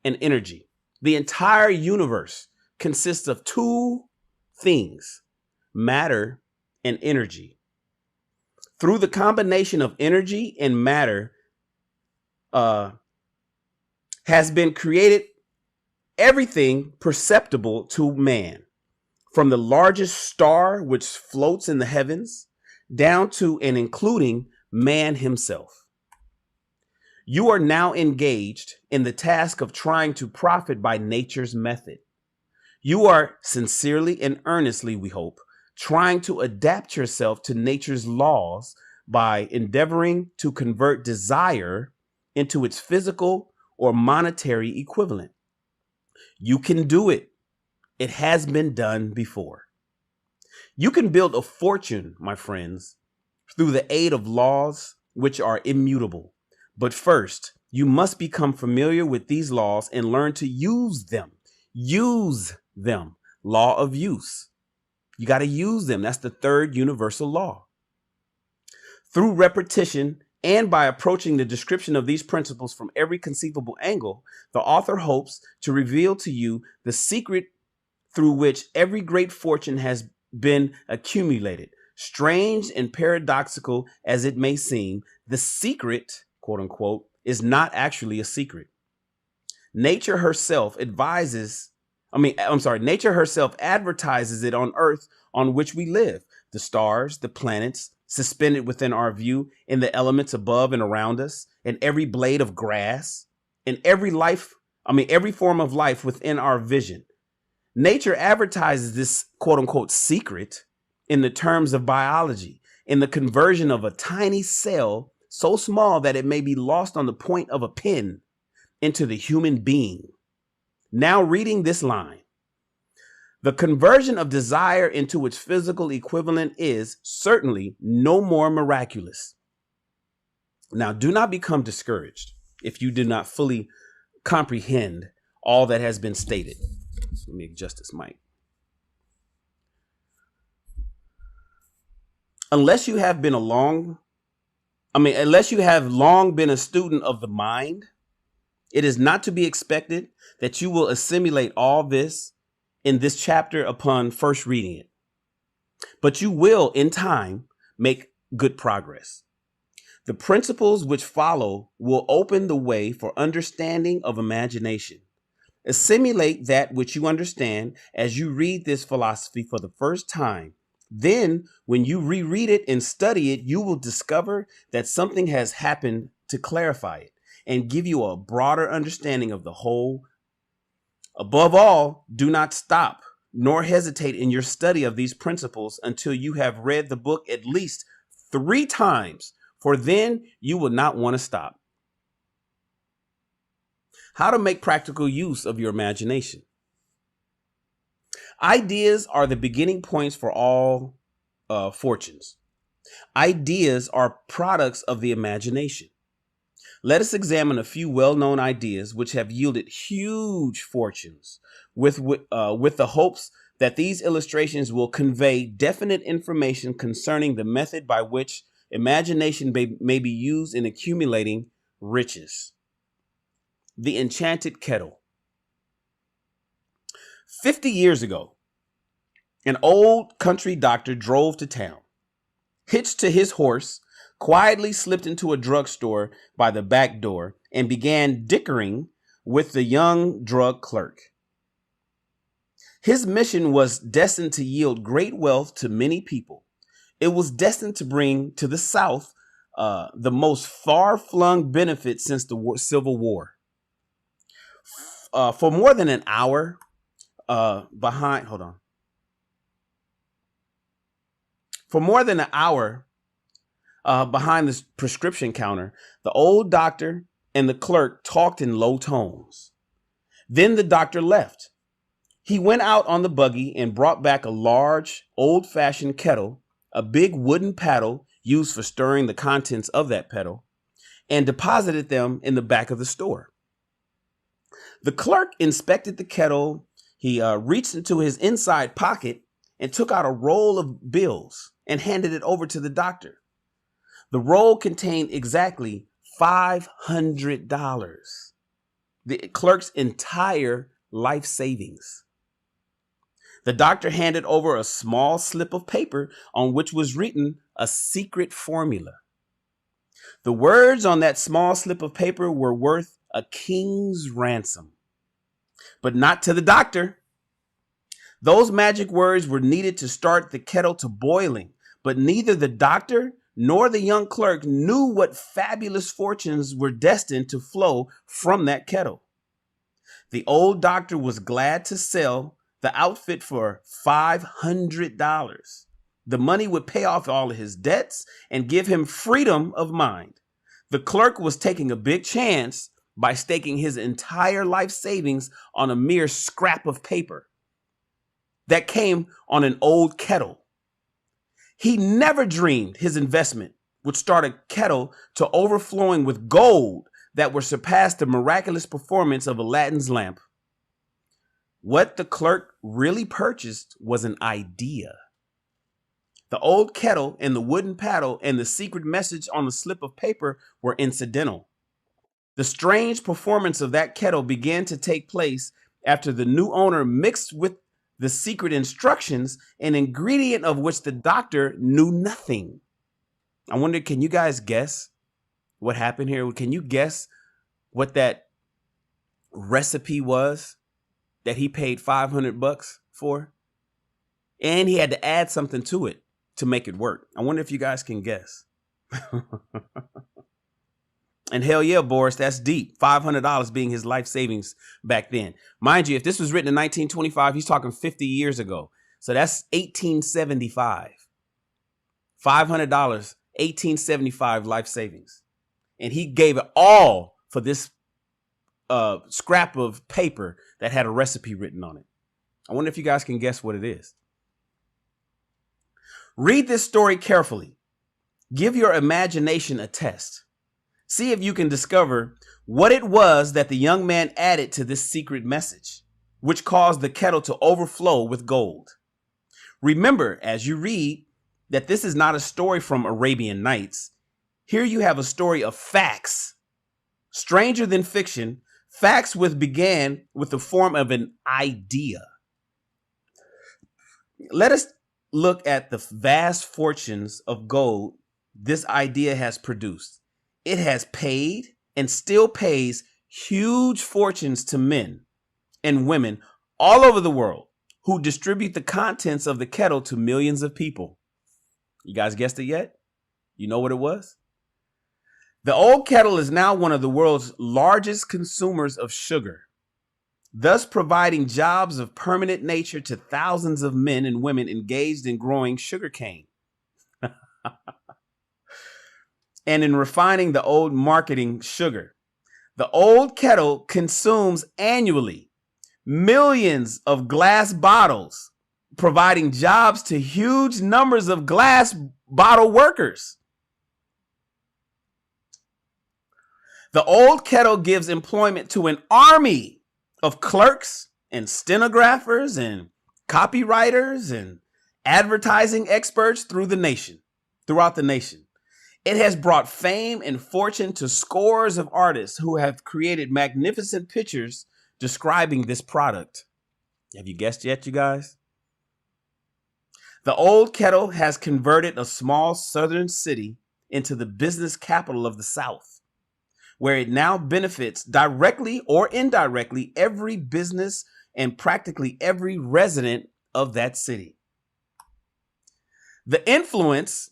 and energy. The entire universe consists of two things, matter and energy. Through the combination of energy and matter has been created everything perceptible to man, from the largest star which floats in the heavens down to and including man himself. You are now engaged in the task of trying to profit by nature's method. You are sincerely and earnestly, we hope, trying to adapt yourself to nature's laws by endeavoring to convert desire into its physical or monetary equivalent. You can do it. It has been done before. You can build a fortune, my friends, through the aid of laws which are immutable. But first, you must become familiar with these laws and learn to use them. Use them. Law of use. You got to use them. That's the third universal law. Through repetition and by approaching the description of these principles from every conceivable angle, the author hopes to reveal to you the secret through which every great fortune has been accumulated. Strange and paradoxical as it may seem, the secret, quote unquote, is not actually a secret. Nature herself advertises it on Earth on which we live. The stars, the planets, suspended within our view, in the elements above and around us, in every blade of grass, in every form of life within our vision. Nature advertises this quote unquote secret in the terms of biology, in the conversion of a tiny cell so small that it may be lost on the point of a pin into the human being. Now reading this line, the conversion of desire into its physical equivalent is certainly no more miraculous. Now, do not become discouraged if you do not fully comprehend all that has been stated. Let me adjust this mic. Unless you have long been a student of the mind, it is not to be expected that you will assimilate all this in this chapter upon first reading it. But you will, in time, make good progress. The principles which follow will open the way for understanding of imagination. Assimilate that which you understand as you read this philosophy for the first time. Then, when you reread it and study it, you will discover that something has happened to clarify it and give you a broader understanding of the whole. Above all, do not stop nor hesitate in your study of these principles until you have read the book at least 3 times, for then you will not want to stop. How to make practical use of your imagination. Ideas are the beginning points for all fortunes. Ideas are products of the imagination. Let us examine a few well-known ideas which have yielded huge fortunes with the hopes that these illustrations will convey definite information concerning the method by which imagination may be used in accumulating riches. The Enchanted Kettle. 50 years ago, an old country doctor drove to town, hitched to his horse, quietly slipped into a drugstore by the back door, and began dickering with the young drug clerk. His mission was destined to yield great wealth to many people. It was destined to bring to the South the most far-flung benefit since the Civil War. For more than an hour behind this prescription counter, the old doctor and the clerk talked in low tones. Then the doctor left. He went out on the buggy and brought back a large, old-fashioned kettle, a big wooden paddle used for stirring the contents of that kettle, and deposited them in the back of the store. The clerk inspected the kettle. He reached into his inside pocket and took out a roll of bills and handed it over to the doctor. The roll contained exactly $500, the clerk's entire life savings. The doctor handed over a small slip of paper on which was written a secret formula. The words on that small slip of paper were worth a king's ransom, but not to the doctor. Those magic words were needed to start the kettle to boiling, but neither the doctor nor the young clerk knew what fabulous fortunes were destined to flow from that kettle. The old doctor was glad to sell the outfit for $500. The money would pay off all of his debts and give him freedom of mind. The clerk was taking a big chance by staking his entire life savings on a mere scrap of paper that came on an old kettle. He never dreamed his investment would start a kettle to overflowing with gold that would surpass the miraculous performance of Aladdin's lamp. What the clerk really purchased was an idea. The old kettle and the wooden paddle and the secret message on the slip of paper were incidental. The strange performance of that kettle began to take place after the new owner mixed with the secret instructions an ingredient of which the doctor knew nothing. I wonder, can you guys guess what happened here? Can you guess what that recipe was that he paid $500 for? And he had to add something to it to make it work. I wonder if you guys can guess. And hell yeah, Boris, that's deep. $500 being his life savings back then. Mind you, if this was written in 1925, he's talking 50 years ago. So that's 1875. $500, 1875 life savings. And he gave it all for this scrap of paper that had a recipe written on it. I wonder if you guys can guess what it is. Read this story carefully. Give your imagination a test. See if you can discover what it was that the young man added to this secret message, which caused the kettle to overflow with gold. Remember, as you read, that this is not a story from Arabian Nights. Here you have a story of facts, stranger than fiction, facts which began with the form of an idea. Let us look at the vast fortunes of gold this idea has produced. It has paid and still pays huge fortunes to men and women all over the world who distribute the contents of the kettle to millions of people. You guys guessed it yet? You know what it was? The old kettle is now one of the world's largest consumers of sugar, thus providing jobs of permanent nature to thousands of men and women engaged in growing sugarcane. And in refining the old marketing sugar. The old kettle consumes annually millions of glass bottles, providing jobs to huge numbers of glass bottle workers. The old kettle gives employment to an army of clerks and stenographers and copywriters and advertising experts throughout the nation. It has brought fame and fortune to scores of artists who have created magnificent pictures describing this product. Have you guessed yet, you guys? The old kettle has converted a small southern city into the business capital of the South, where it now benefits directly or indirectly every business and practically every resident of that city. The influence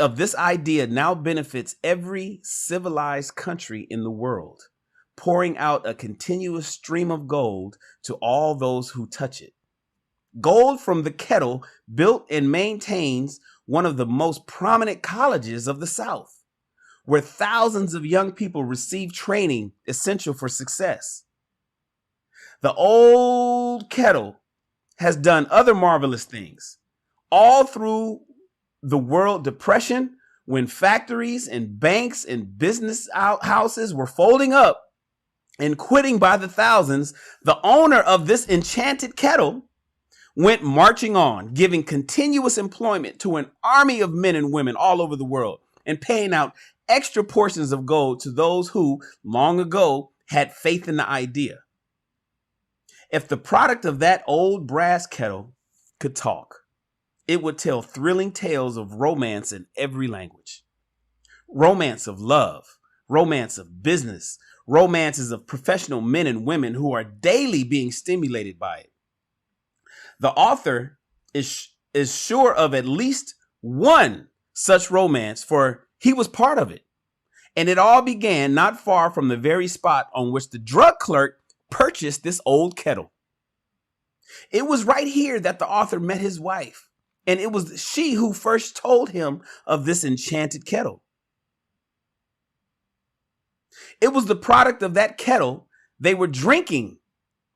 of this idea now benefits every civilized country in the world, pouring out a continuous stream of gold to all those who touch it. Gold from the kettle built and maintains one of the most prominent colleges of the South, where thousands of young people receive training essential for success. The old kettle has done other marvelous things. All through the world depression, when factories and banks and business houses were folding up and quitting by the thousands, the owner of this enchanted kettle went marching on, giving continuous employment to an army of men and women all over the world and paying out extra portions of gold to those who long ago had faith in the idea. If the product of that old brass kettle could talk, it would tell thrilling tales of romance in every language. Romance of love, romance of business, romances of professional men and women who are daily being stimulated by it. The author is sure of at least one such romance, for he was part of it. And it all began not far from the very spot on which the drug clerk purchased this old kettle. It was right here that the author met his wife, and it was she who first told him of this enchanted kettle. It was the product of that kettle they were drinking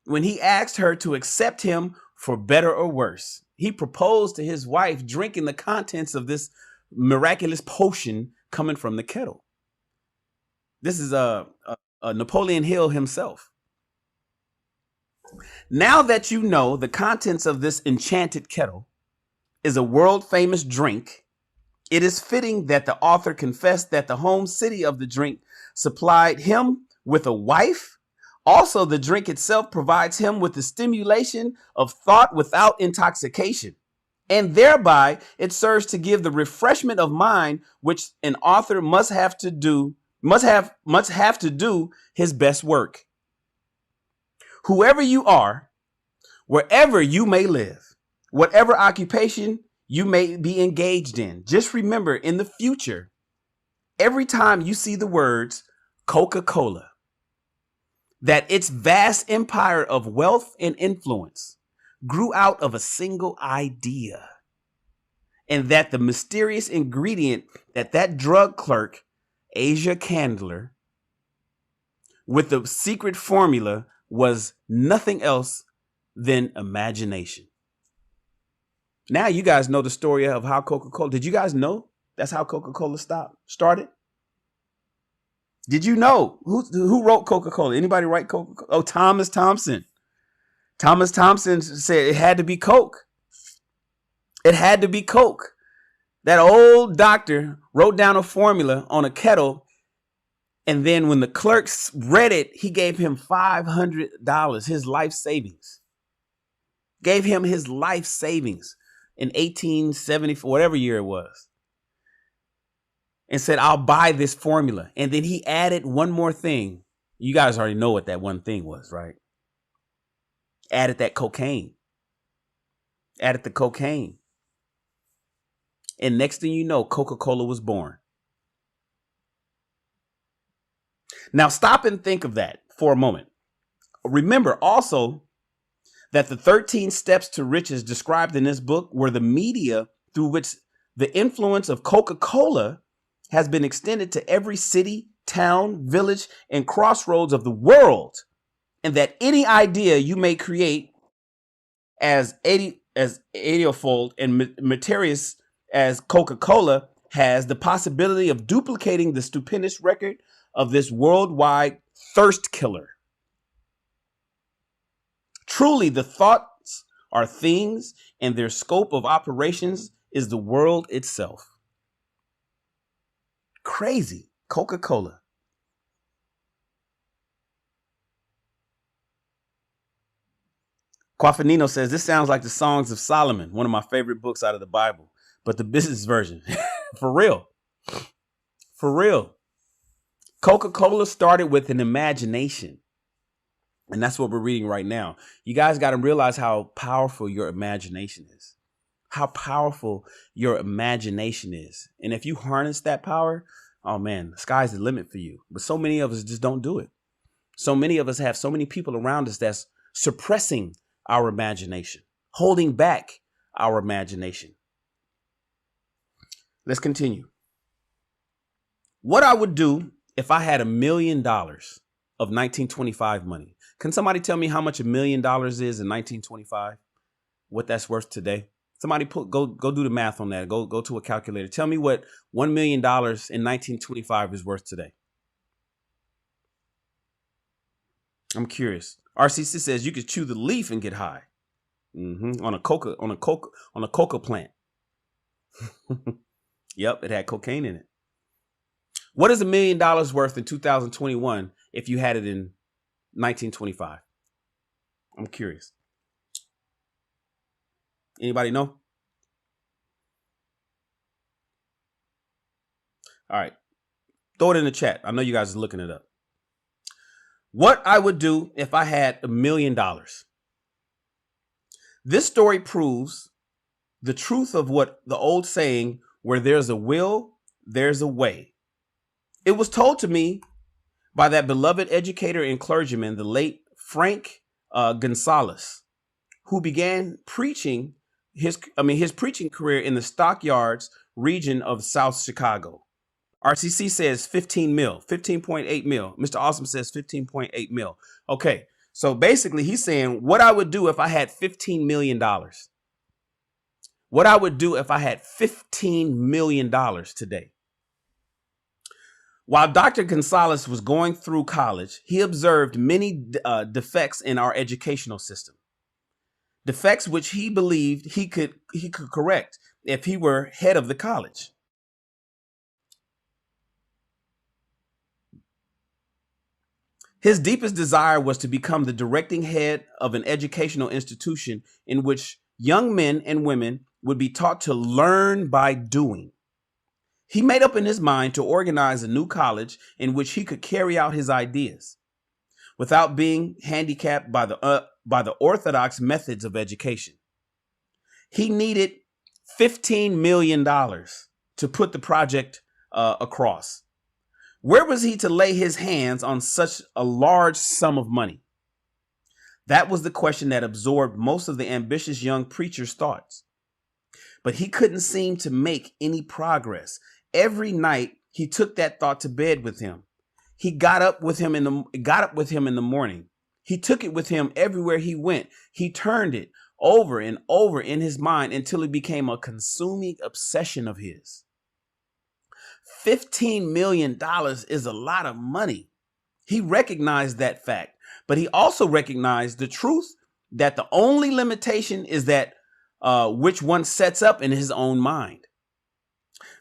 when he asked her to accept him for better or worse. He proposed to his wife drinking the contents of this miraculous potion coming from the kettle. This is a Napoleon Hill himself. Now that you know the contents of this enchanted kettle is a world famous drink, it is fitting that the author confessed that the home city of the drink supplied him with a wife. Also, the drink itself provides him with the stimulation of thought without intoxication, and thereby it serves to give the refreshment of mind which an author must have to do his best work. Whoever you are, wherever you may live, whatever occupation you may be engaged in, just remember in the future, every time you see the words Coca-Cola, that its vast empire of wealth and influence grew out of a single idea, and that the mysterious ingredient that drug clerk, Asia Candler, with the secret formula was nothing else than imagination. Now you guys know the story of how Coca-Cola, did you guys know that's how Coca-Cola started? Did you know who wrote Coca-Cola? Anybody write Coca-Cola? Oh, Thomas Thompson. Thomas Thompson said it had to be Coke. It had to be Coke. That old doctor wrote down a formula on a kettle, and then when the clerks read it, he gave him $500, his life savings. Gave him his life savings in 1874, whatever year it was, and said, I'll buy this formula. And then he added one more thing. You guys already know what that one thing was, right? Added that cocaine. Added the cocaine. And next thing you know, Coca-Cola was born. Now stop and think of that for a moment. Remember also that the 13 steps to riches described in this book were the media through which the influence of Coca-Cola has been extended to every city, town, village, and crossroads of the world. And that any idea you may create as ideofold and materious as Coca-Cola has the possibility of duplicating the stupendous record of this worldwide thirst killer. Truly, the thoughts are things, and their scope of operations is the world itself. Crazy. Coca-Cola. Quafanino says, this sounds like the Songs of Solomon, one of my favorite books out of the Bible, but the business version. For real. For real. Coca-Cola started with an imagination. And that's what we're reading right now. You guys got to realize how powerful your imagination is. How powerful your imagination is. And if you harness that power, oh man, the sky's the limit for you. But so many of us just don't do it. So many of us have so many people around us that's suppressing our imagination, holding back our imagination. Let's continue. What I would do if I had $1 million of 1925 money. Can somebody tell me how much $1 million is in 1925? What that's worth today? Somebody go do the math on that. Go to a calculator. Tell me what $1 million in 1925 is worth today. I'm curious. RCC says you could chew the leaf and get high. On a coca plant. Yep, it had cocaine in it. What is $1 million worth in 2021 if you had it in 1925? I'm curious. Anybody know? All right. Throw it in the chat. I know you guys are looking it up. What I would do if I had $1 million. This story proves the truth of what the old saying, where there's a will, there's a way. It was told to me by that beloved educator and clergyman, the late Frank Gonzalez, who began preaching his preaching career in the Stockyards region of South Chicago. RCC says 15 mil, 15.8 mil. Mr. Awesome says 15.8 mil. Okay, so basically he's saying what I would do if I had $15 million. What I would do if I had $15 million today. While Dr. Gonzalez was going through college, he observed many defects in our educational system. Defects which he believed he could correct if he were head of the college. His deepest desire was to become the directing head of an educational institution in which young men and women would be taught to learn by doing. He made up in his mind to organize a new college in which he could carry out his ideas without being handicapped by the orthodox methods of education. He needed $15 million to put the project across. Where was he to lay his hands on such a large sum of money? That was the question that absorbed most of the ambitious young preacher's thoughts. But he couldn't seem to make any progress. Every night he took that thought to bed with him. He got up with him in the morning. He took it with him everywhere he went. He turned it over and over in his mind until it became a consuming obsession of his. $15 million is a lot of money. He recognized that fact, but he also recognized the truth that the only limitation is that which one sets up in his own mind.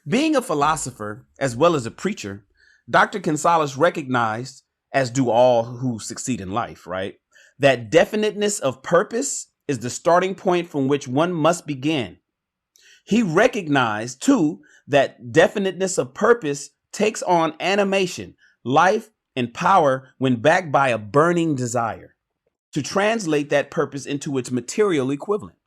Being a philosopher as well as a preacher, Dr. Gonzalez recognized, as do all who succeed in life, right, that definiteness of purpose is the starting point from which one must begin. He recognized, too, that definiteness of purpose takes on animation, life, and power when backed by a burning desire to translate that purpose into its material equivalent.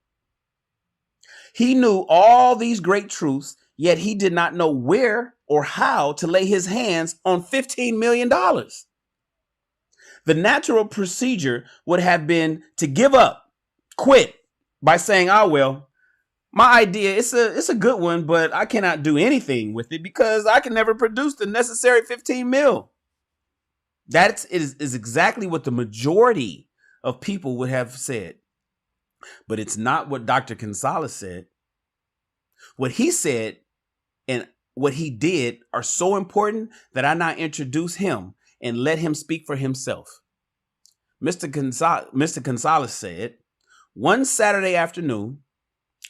He knew all these great truths, yet he did not know where or how to lay his hands on $15 million. The natural procedure would have been to give up, quit, by saying, well, my idea, it's a good one, but I cannot do anything with it because I can never produce the necessary 15 mil. That is exactly what the majority of people would have said. But it's not what Dr. Gonzalez said. What he said and what he did are so important that I now introduce him and let him speak for himself. Mr. Gonzalez said, one Saturday afternoon,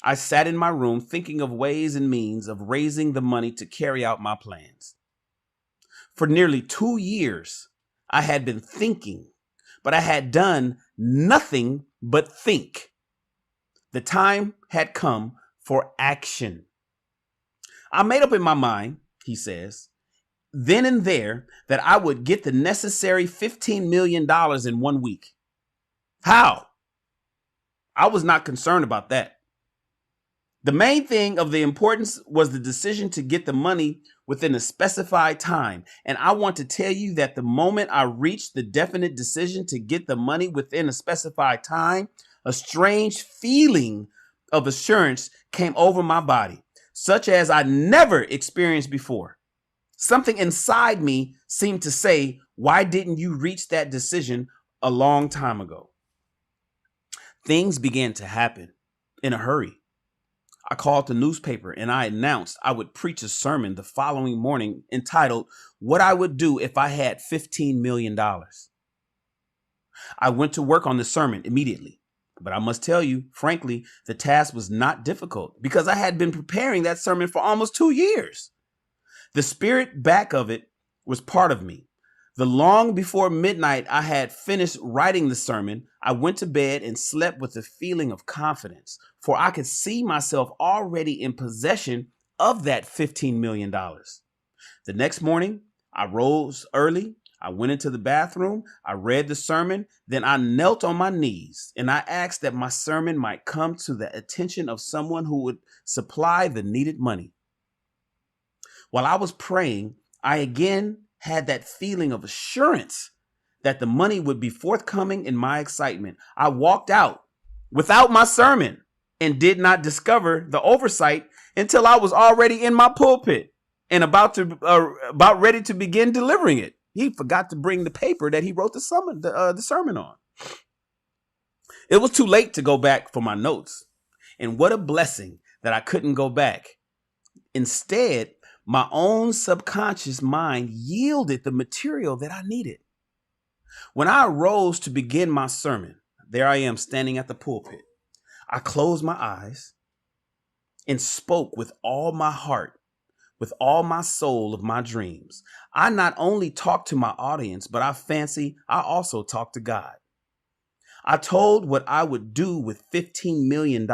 I sat in my room thinking of ways and means of raising the money to carry out my plans. For nearly 2 years, I had been thinking, but I had done nothing but think. The time had come for action. I made up in my mind, he says, then and there that I would get the necessary $15 million in 1 week. How? I was not concerned about that. The main thing of the importance was the decision to get the money within a specified time. And I want to tell you that the moment I reached the definite decision to get the money within a specified time, a strange feeling of assurance came over my body, such as I never experienced before. Something inside me seemed to say, why didn't you reach that decision a long time ago? Things began to happen in a hurry. I called the newspaper and I announced I would preach a sermon the following morning entitled, "What I Would Do If I Had $15 million." I went to work on the sermon immediately, but I must tell you, frankly, the task was not difficult because I had been preparing that sermon for almost 2 years. The spirit back of it was part of me. The long before midnight I had finished writing the sermon, I went to bed and slept with a feeling of confidence, for I could see myself already in possession of that $15 million. The next morning, I rose early. I went into the bathroom. I read the sermon. Then I knelt on my knees and I asked that my sermon might come to the attention of someone who would supply the needed money. While I was praying, I again had that feeling of assurance that the money would be forthcoming in my excitement. I walked out without my sermon and did not discover the oversight until I was already in my pulpit and about ready to begin delivering it. He forgot to bring the paper that he wrote the sermon on. It was too late to go back for my notes. And what a blessing that I couldn't go back. Instead, my own subconscious mind yielded the material that I needed. When I arose to begin my sermon, there I am standing at the pulpit. I closed my eyes and spoke with all my heart, with all my soul of my dreams. I not only talked to my audience, but I fancy I also talked to God. I told what I would do with $15 million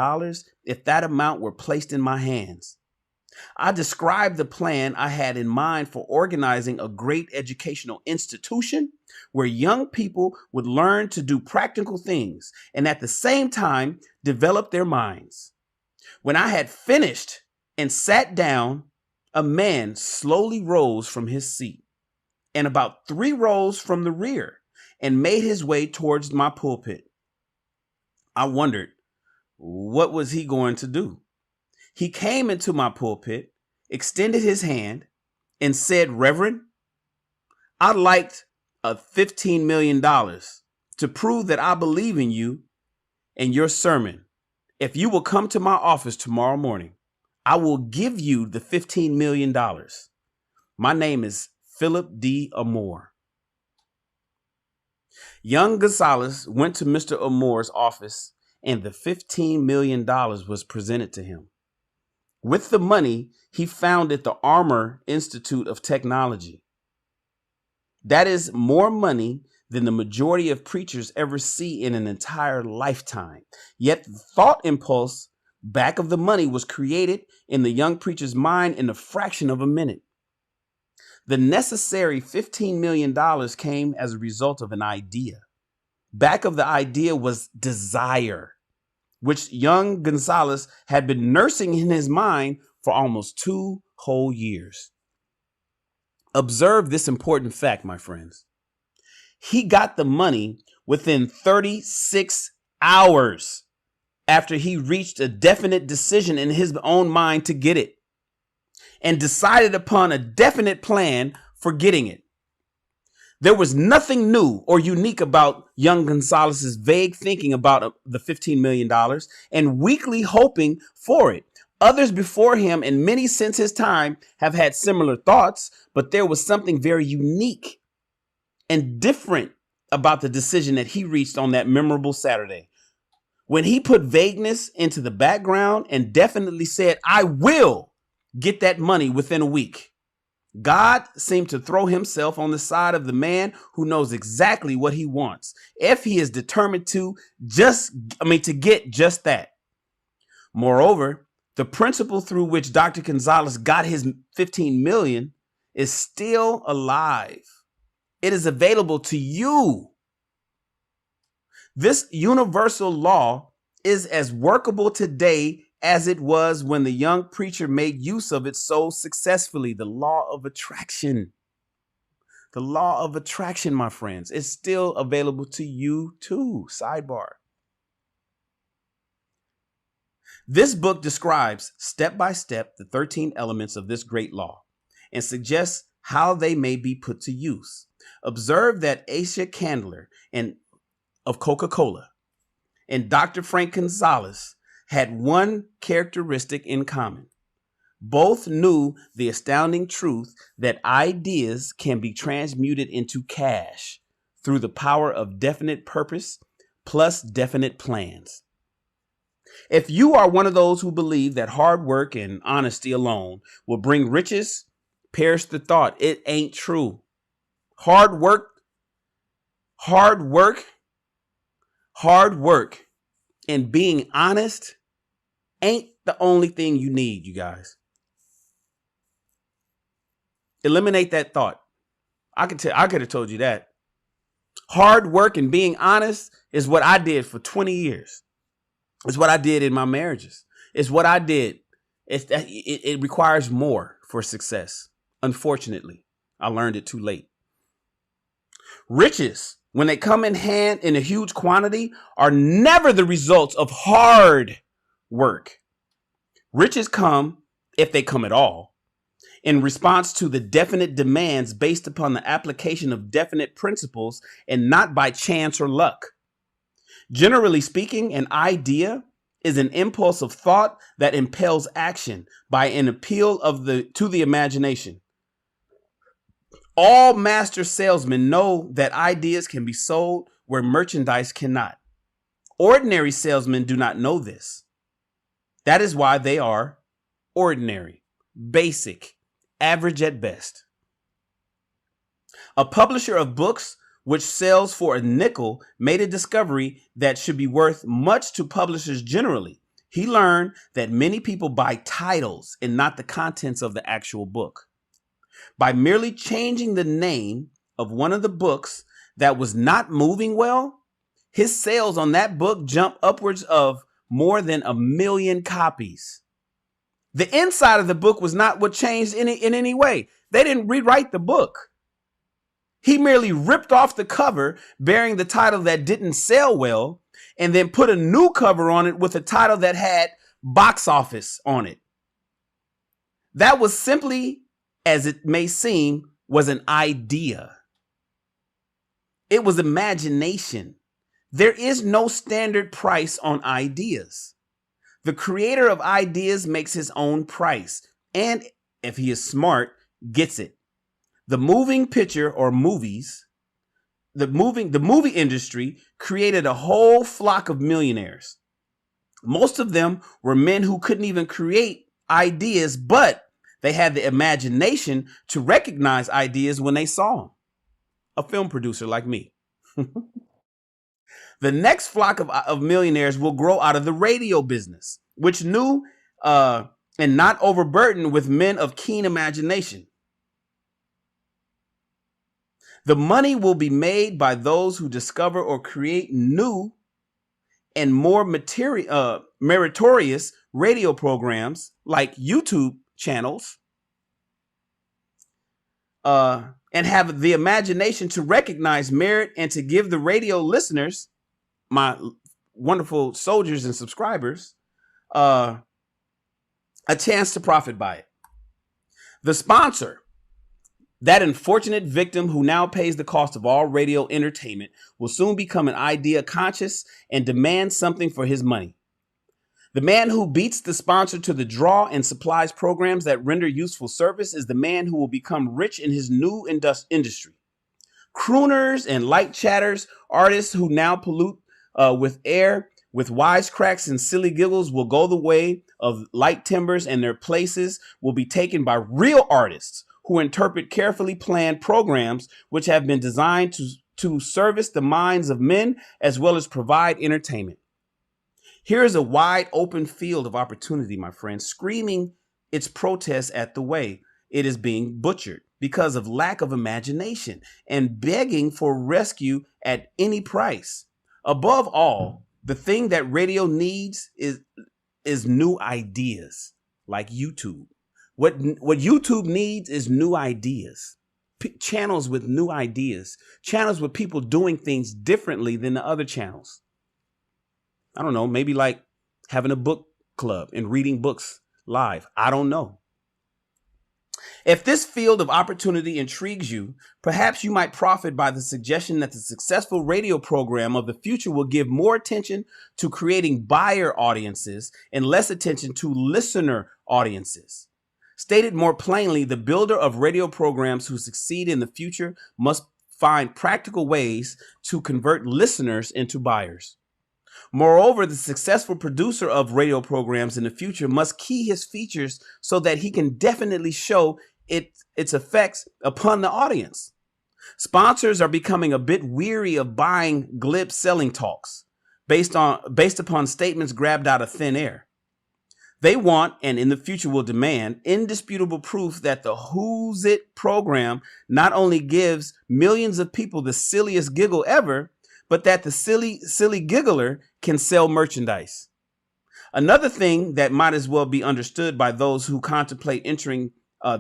if that amount were placed in my hands. I described the plan I had in mind for organizing a great educational institution where young people would learn to do practical things and at the same time develop their minds. When I had finished and sat down, a man slowly rose from his seat and about 3 rows from the rear and made his way towards my pulpit. I wondered, what was he going to do? He came into my pulpit, extended his hand, and said, "Reverend, I'd like $15 million to prove that I believe in you and your sermon. If you will come to my office tomorrow morning, I will give you the $15 million. My name is Philip D. Amore." Young Gonzalez went to Mr. Amore's office and the $15 million was presented to him. With the money, he founded the Armour Institute of Technology. That is more money than the majority of preachers ever see in an entire lifetime. Yet the thought impulse back of the money was created in the young preacher's mind in a fraction of a minute. The necessary $15 million came as a result of an idea. Back of the idea was desire, which young Gonzalez had been nursing in his mind for almost 2 whole years. Observe this important fact, my friends. He got the money within 36 hours after he reached a definite decision in his own mind to get it and decided upon a definite plan for getting it. There was nothing new or unique about young Gonzalez's vague thinking about the $15 million and weakly hoping for it. Others before him and many since his time have had similar thoughts, but there was something very unique and different about the decision that he reached on that memorable Saturday. When he put vagueness into the background and definitely said, "I will get that money within a week," God seemed to throw himself on the side of the man who knows exactly what he wants, if he is determined to get just that. Moreover, the principle through which Dr. Gonzalez got his 15 million is still alive. It is available to you. This universal law is as workable today as it was when the young preacher made use of it so successfully. The law of attraction. The law of attraction, my friends, is still available to you too. Sidebar. This book describes step by step the 13 elements of this great law and suggests how they may be put to use. Observe that Asa Candler of Coca-Cola and Dr. Frank Gonzalez had one characteristic in common. Both knew the astounding truth that ideas can be transmuted into cash through the power of definite purpose plus definite plans. If you are one of those who believe that hard work and honesty alone will bring riches, perish the thought. It ain't true. Hard work, and being honest ain't the only thing you need, you guys. Eliminate that thought. I could have told you that. Hard work and being honest is what I did for 20 years. It's what I did in my marriages. It's what I did. It requires more for success. Unfortunately, I learned it too late. Riches, when they come in hand in a huge quantity, are never the results of hard work. Riches come, if they come at all, in response to the definite demands based upon the application of definite principles and not by chance or luck. Generally speaking, an idea is an impulse of thought that impels action by an appeal to the imagination. All master salesmen know that ideas can be sold where merchandise cannot. Ordinary salesmen do not know this. That is why they are ordinary, basic, average at best. A publisher of books which sells for a nickel made a discovery that should be worth much to publishers generally. He learned that many people buy titles and not the contents of the actual book. By merely changing the name of one of the books that was not moving well, his sales on that book jumped upwards of more than 1 million copies. The inside of the book was not what changed in any way. They didn't rewrite the book. He merely ripped off the cover bearing the title that didn't sell well and then put a new cover on it with a title that had box office on it. That was simply, as it may seem, was an idea. It was imagination. There is no standard price on ideas. The creator of ideas makes his own price, and if he is smart, gets it. The moving picture or movies, the movie industry created a whole flock of millionaires. Most of them were men who couldn't even create ideas, but they had the imagination to recognize ideas when they saw them. A film producer like me. The next flock of millionaires will grow out of the radio business, which knew and not overburdened with men of keen imagination. The money will be made by those who discover or create new and more meritorious radio programs like YouTube channels, and have the imagination to recognize merit and to give the radio listeners, my wonderful soldiers and subscribers, a chance to profit by it. The sponsor, that unfortunate victim who now pays the cost of all radio entertainment, will soon become an idea conscious and demand something for his money. The man who beats the sponsor to the draw and supplies programs that render useful service is the man who will become rich in his new industry. Crooners and light chatters, artists who now pollute with air with wisecracks and silly giggles will go the way of light timbers, and their places will be taken by real artists who interpret carefully planned programs which have been designed to service the minds of men as well as provide entertainment. Here is a wide open field of opportunity, my friends, screaming its protest at the way it is being butchered because of lack of imagination and begging for rescue at any price. Above all, the thing that radio needs is new ideas like YouTube. What YouTube needs is new ideas, channels with new ideas, channels with people doing things differently than the other channels. I don't know, maybe like having a book club and reading books live. I don't know. If this field of opportunity intrigues you, perhaps you might profit by the suggestion that the successful radio program of the future will give more attention to creating buyer audiences and less attention to listener audiences. Stated more plainly, the builder of radio programs who succeed in the future must find practical ways to convert listeners into buyers. Moreover, the successful producer of radio programs in the future must key his features so that he can definitely show its effects upon the audience. Sponsors are becoming a bit weary of buying glib selling talks based upon statements grabbed out of thin air. They want, and in the future will demand, indisputable proof that the Who's It program not only gives millions of people the silliest giggle ever, but that the silly giggler can sell merchandise. Another thing that might as well be understood by those who contemplate entering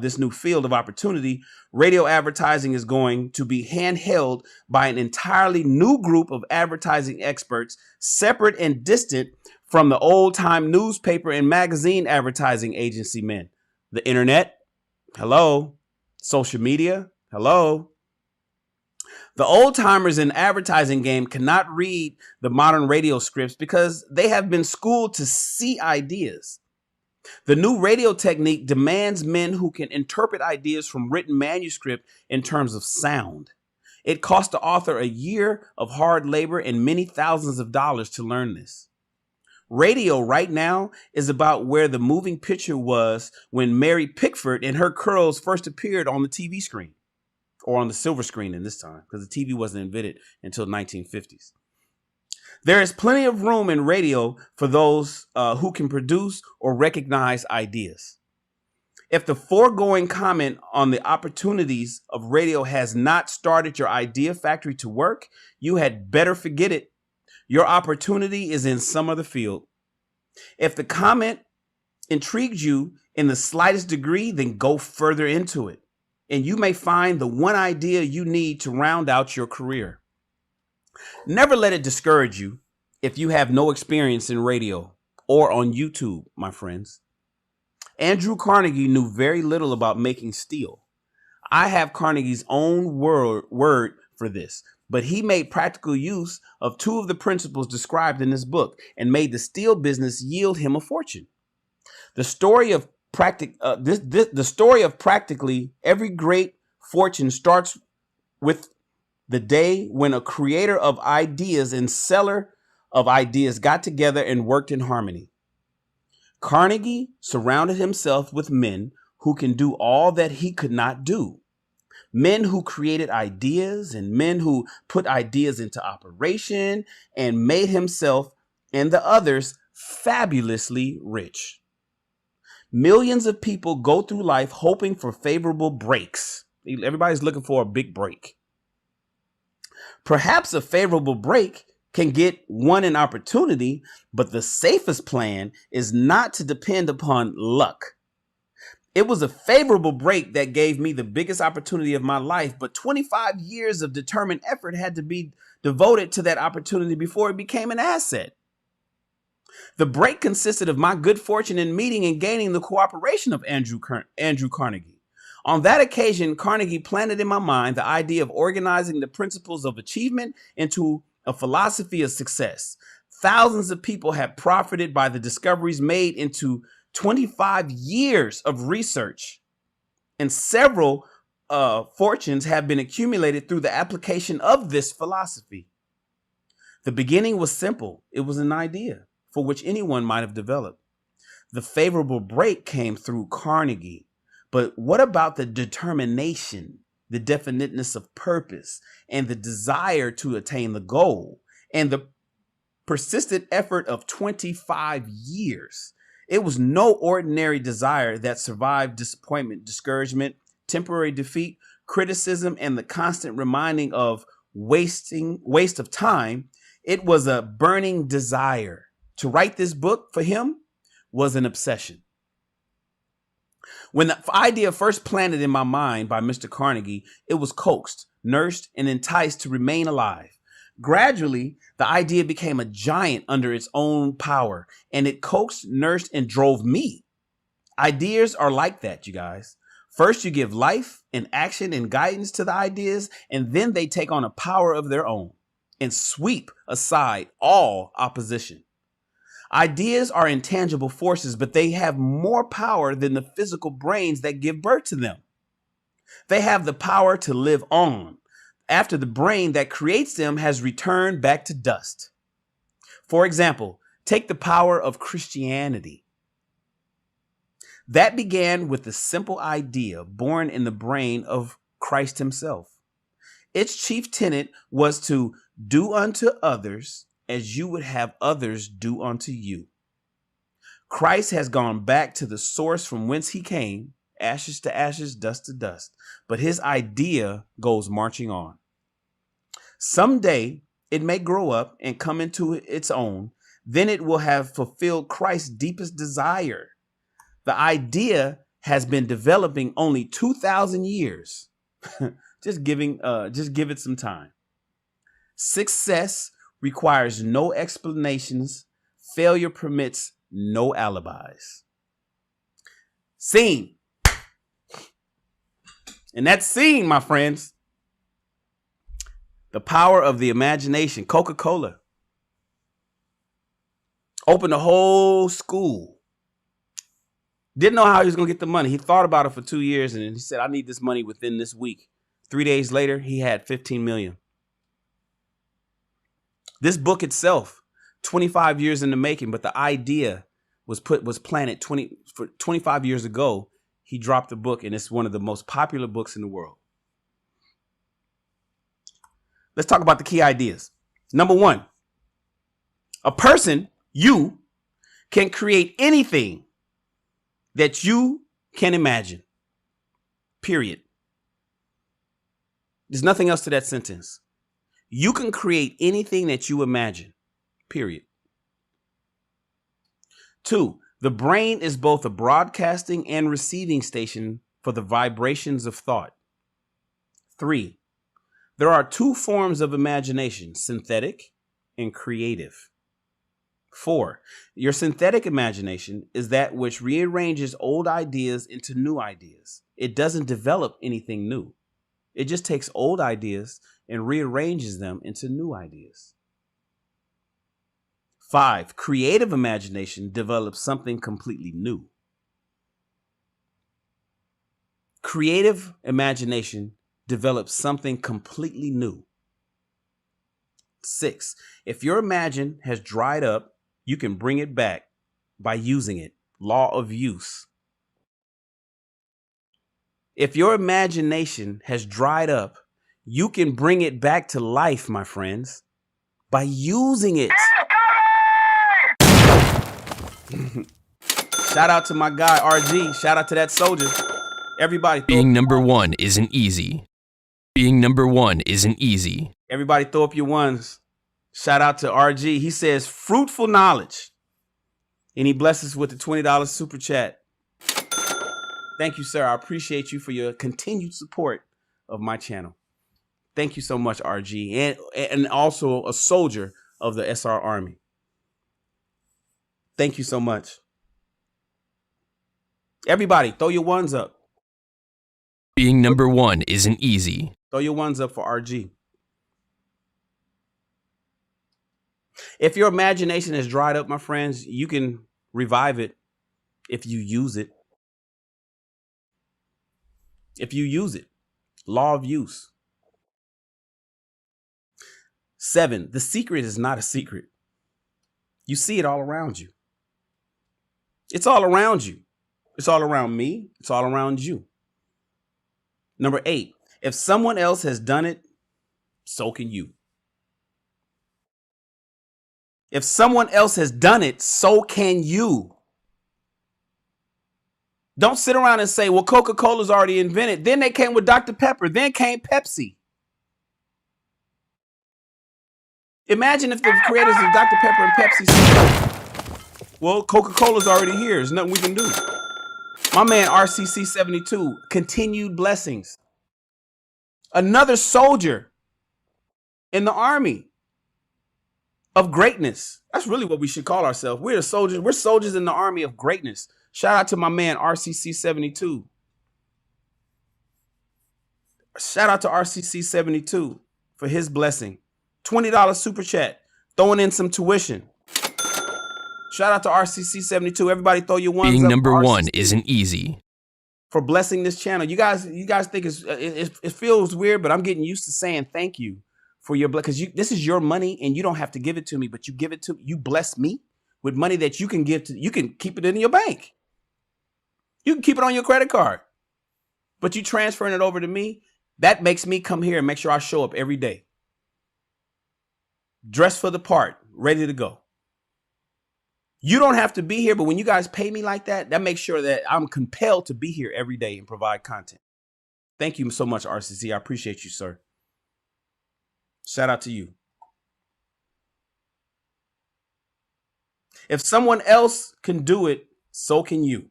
this new field of opportunity, radio advertising is going to be handheld by an entirely new group of advertising experts, separate and distant from the old-time newspaper and magazine advertising agency men. The internet, hello. Social media, hello. The old-timers in advertising game cannot read the modern radio scripts because they have been schooled to see ideas. The new radio technique demands men who can interpret ideas from written manuscript in terms of sound. It cost the author a year of hard labor and many thousands of dollars to learn this. Radio right now is about where the moving picture was when Mary Pickford and her curls first appeared on the TV screen, or on the silver screen in this time, because the TV wasn't invented until the 1950s. There is plenty of room in radio for those who can produce or recognize ideas. If the foregoing comment on the opportunities of radio has not started your idea factory to work, you had better forget it. Your opportunity is in some other field. If the comment intrigues you in the slightest degree, then go further into it, and you may find the one idea you need to round out your career. Never let it discourage you if you have no experience in radio or on YouTube, my friends. Andrew Carnegie knew very little about making steel. I have Carnegie's own word for this, but he made practical use of two of the principles described in this book and made the steel business yield him a fortune. The story of practically every great fortune starts with the day when a creator of ideas and seller of ideas got together and worked in harmony. Carnegie surrounded himself with men who can do all that he could not do. Men who created ideas and men who put ideas into operation and made himself and the others fabulously rich. Millions of people go through life hoping for favorable breaks. Everybody's looking for a big break. Perhaps a favorable break can get one an opportunity, but the safest plan is not to depend upon luck. It was a favorable break that gave me the biggest opportunity of my life, but 25 years of determined effort had to be devoted to that opportunity before it became an asset. The break consisted of my good fortune in meeting and gaining the cooperation of Andrew Carnegie. On that occasion, Carnegie planted in my mind the idea of organizing the principles of achievement into a philosophy of success. Thousands of people have profited by the discoveries made into 25 years of research, and several fortunes have been accumulated through the application of this philosophy. The beginning was simple. It was an idea for which anyone might have developed. The favorable break came through Carnegie. But what about the determination, the definiteness of purpose, and the desire to attain the goal, and the persistent effort of 25 years? It was no ordinary desire that survived disappointment, discouragement, temporary defeat, criticism, and the constant reminding of waste of time. It was a burning desire. To write this book for him was an obsession. When the idea first planted in my mind by Mr. Carnegie, it was coaxed, nursed, and enticed to remain alive. Gradually, the idea became a giant under its own power, and it coaxed, nursed, and drove me. Ideas are like that, you guys. First, you give life and action and guidance to the ideas, and then they take on a power of their own and sweep aside all opposition. Ideas are intangible forces, but they have more power than the physical brains that give birth to them. They have the power to live on after the brain that creates them has returned back to dust. For example, take the power of Christianity. That began with the simple idea born in the brain of Christ himself. Its chief tenet was to do unto others as you would have others do unto you. Christ has gone back to the source from whence he came, ashes to ashes, dust to dust, but his idea goes marching on. Someday it may grow up and come into its own. Then it will have fulfilled Christ's deepest desire. The idea has been developing only 2,000 years. Just give it some time. Success requires no explanations. Failure permits no alibis. Scene. And that scene, my friends, the power of the imagination. Coca-Cola opened a whole school. Didn't know how he was going to get the money. He thought about it for 2 years and then he said, I need this money within this week. 3 days later, he had 15 million. This book itself, 25 years in the making, but the idea was planted 25 years ago. He dropped the book and it's one of the most popular books in the world. Let's talk about the key ideas. Number one, a person, you, can create anything that you can imagine. Period. There's nothing else to that sentence. You can create anything that you imagine. Period. 2, the brain is both a broadcasting and receiving station for the vibrations of thought. 3, there are 2 forms of imagination, synthetic and creative. 4, your synthetic imagination is that which rearranges old ideas into new ideas. It doesn't develop anything new. It just takes old ideas and rearranges them into new ideas. 5, creative imagination develops something completely new. Creative imagination develops something completely new. 6, if your imagination has dried up, you can bring it back by using it. Law of use. If your imagination has dried up, you can bring it back to life, my friends, by using it. Shout out to my guy, RG. Shout out to that soldier. Everybody. Being number one isn't easy. Being number one isn't easy. Everybody throw up your ones. Shout out to RG. He says fruitful knowledge. And he blesses with the $20 super chat. Thank you, sir. I appreciate you for your continued support of my channel. Thank you so much, RG. And also a soldier of the SR Army. Thank you so much. Everybody, throw your ones up. Being number one isn't easy. Throw your ones up for RG. If your imagination has dried up, my friends, you can revive it if you use it. If you use it. Law of use. 7, the secret is not a secret. You see it all around you. It's all around you. It's all around me. It's all around you. Number 8, if someone else has done it, so can you. If someone else has done it, so can you. Don't sit around and say, well, Coca-Cola's already invented. Then they came with Dr. Pepper. Then came Pepsi. Imagine if the creators of Dr. Pepper and Pepsi said, well, Coca-Cola's already here. There's nothing we can do. My man, RCC 72, continued blessings. Another soldier in the army of greatness. That's really what we should call ourselves. We're the soldiers. We're soldiers in the army of greatness. Shout out to my man, RCC 72. Shout out to RCC72 for his blessing. $20 super chat, throwing in some tuition. Shout out to RCC72. Everybody throw your ones Being up. number one isn't easy. For blessing this channel. You guys think it feels weird, but I'm getting used to saying thank you for your because this is your money and you don't have to give it to me, but you bless me with money that you can give to, you can keep it in your bank. You can keep it on your credit card, but you transferring it over to me. That makes me come here and make sure I show up every day. Dressed for the part, ready to go. You don't have to be here, but when you guys pay me like that, that makes sure that I'm compelled to be here every day and provide content. Thank you so much, RCC. I appreciate you, sir. Shout out to you. If someone else can do it, so can you.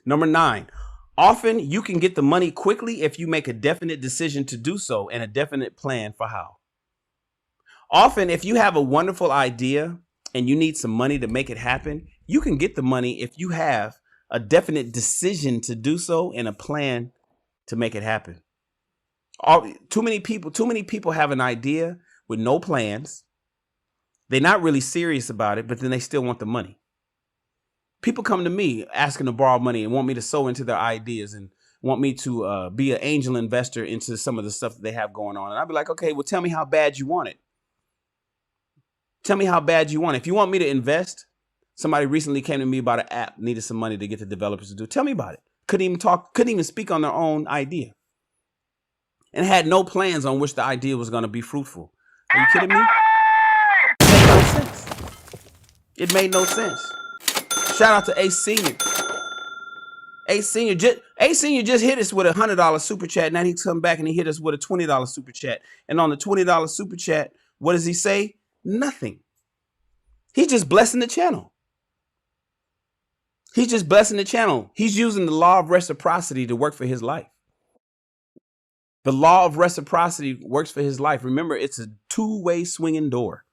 Number 9, often you can get the money quickly if you make a definite decision to do so and a definite plan for how. Often, if you have a wonderful idea and you need some money to make it happen, you can get the money if you have a definite decision to do so and a plan to make it happen. Too many people have an idea with no plans. They're not really serious about it, but then they still want the money. People come to me asking to borrow money and want me to sow into their ideas and want me to be an angel investor into some of the stuff that they have going on. And I'll be like, okay, well, tell me how bad you want it. Tell me how bad you want it. If you want me to invest, somebody recently came to me about an app, needed some money to get the developers to do. Tell me about it. Couldn't even speak on their own idea. And had no plans on which the idea was going to be fruitful. Are you kidding me? It made no sense. It made no sense. Shout out to Ace Senior. Ace Senior just hit us with a $100 super chat. Now he come back and he hit us with a $20 super chat. And on the $20 super chat, what does he say? Nothing. He's just blessing the channel. He's just blessing the channel. He's using the law of reciprocity to work for his life. The law of reciprocity works for his life. Remember, it's a two-way swinging door.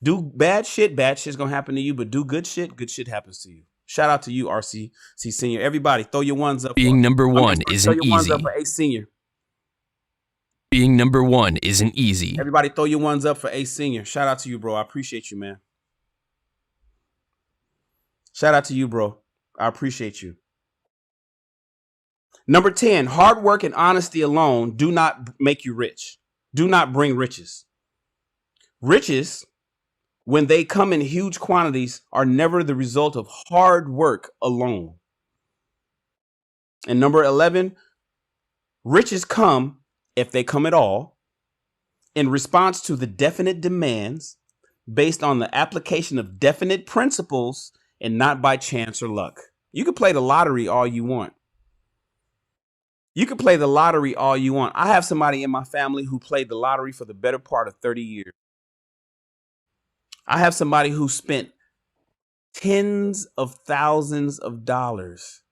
Do bad shit's going to happen to you, but do good shit happens to you. Shout out to you, RCC Senior. Everybody, throw your ones up. Being number one isn't easy. Ones up for Ace Senior. Being number one isn't easy. Everybody throw your ones up for Ace Senior. Shout out to you, bro. I appreciate you, man. Shout out to you, bro. I appreciate you. Number 10, hard work and honesty alone do not make you rich. Do not bring riches. Riches, when they come in huge quantities, are never the result of hard work alone. And number 11, riches come, if they come at all, in response to the definite demands based on the application of definite principles and not by chance or luck. You can play the lottery all you want. You can play the lottery all you want. I have somebody in my family who played the lottery for the better part of 30 years. I have somebody who spent tens of thousands of dollars.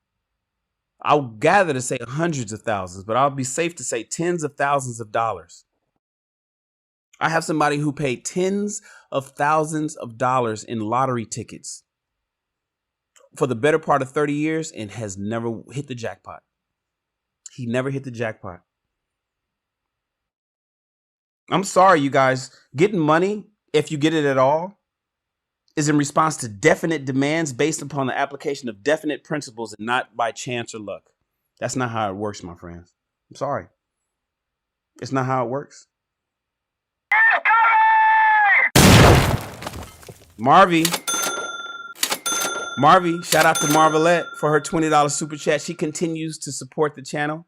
I'll gather to say hundreds of thousands, but I'll be safe to say tens of thousands of dollars. I have somebody who paid tens of thousands of dollars in lottery tickets for the better part of 30 years and has never hit the jackpot. He never hit the jackpot. I'm sorry, you guys. Getting money, if you get it at all, is in response to definite demands based upon the application of definite principles and not by chance or luck. That's not how it works, my friends. I'm sorry. It's not how it works. Marvy, shout out to Marvelette for her $20 super chat. She continues to support the channel.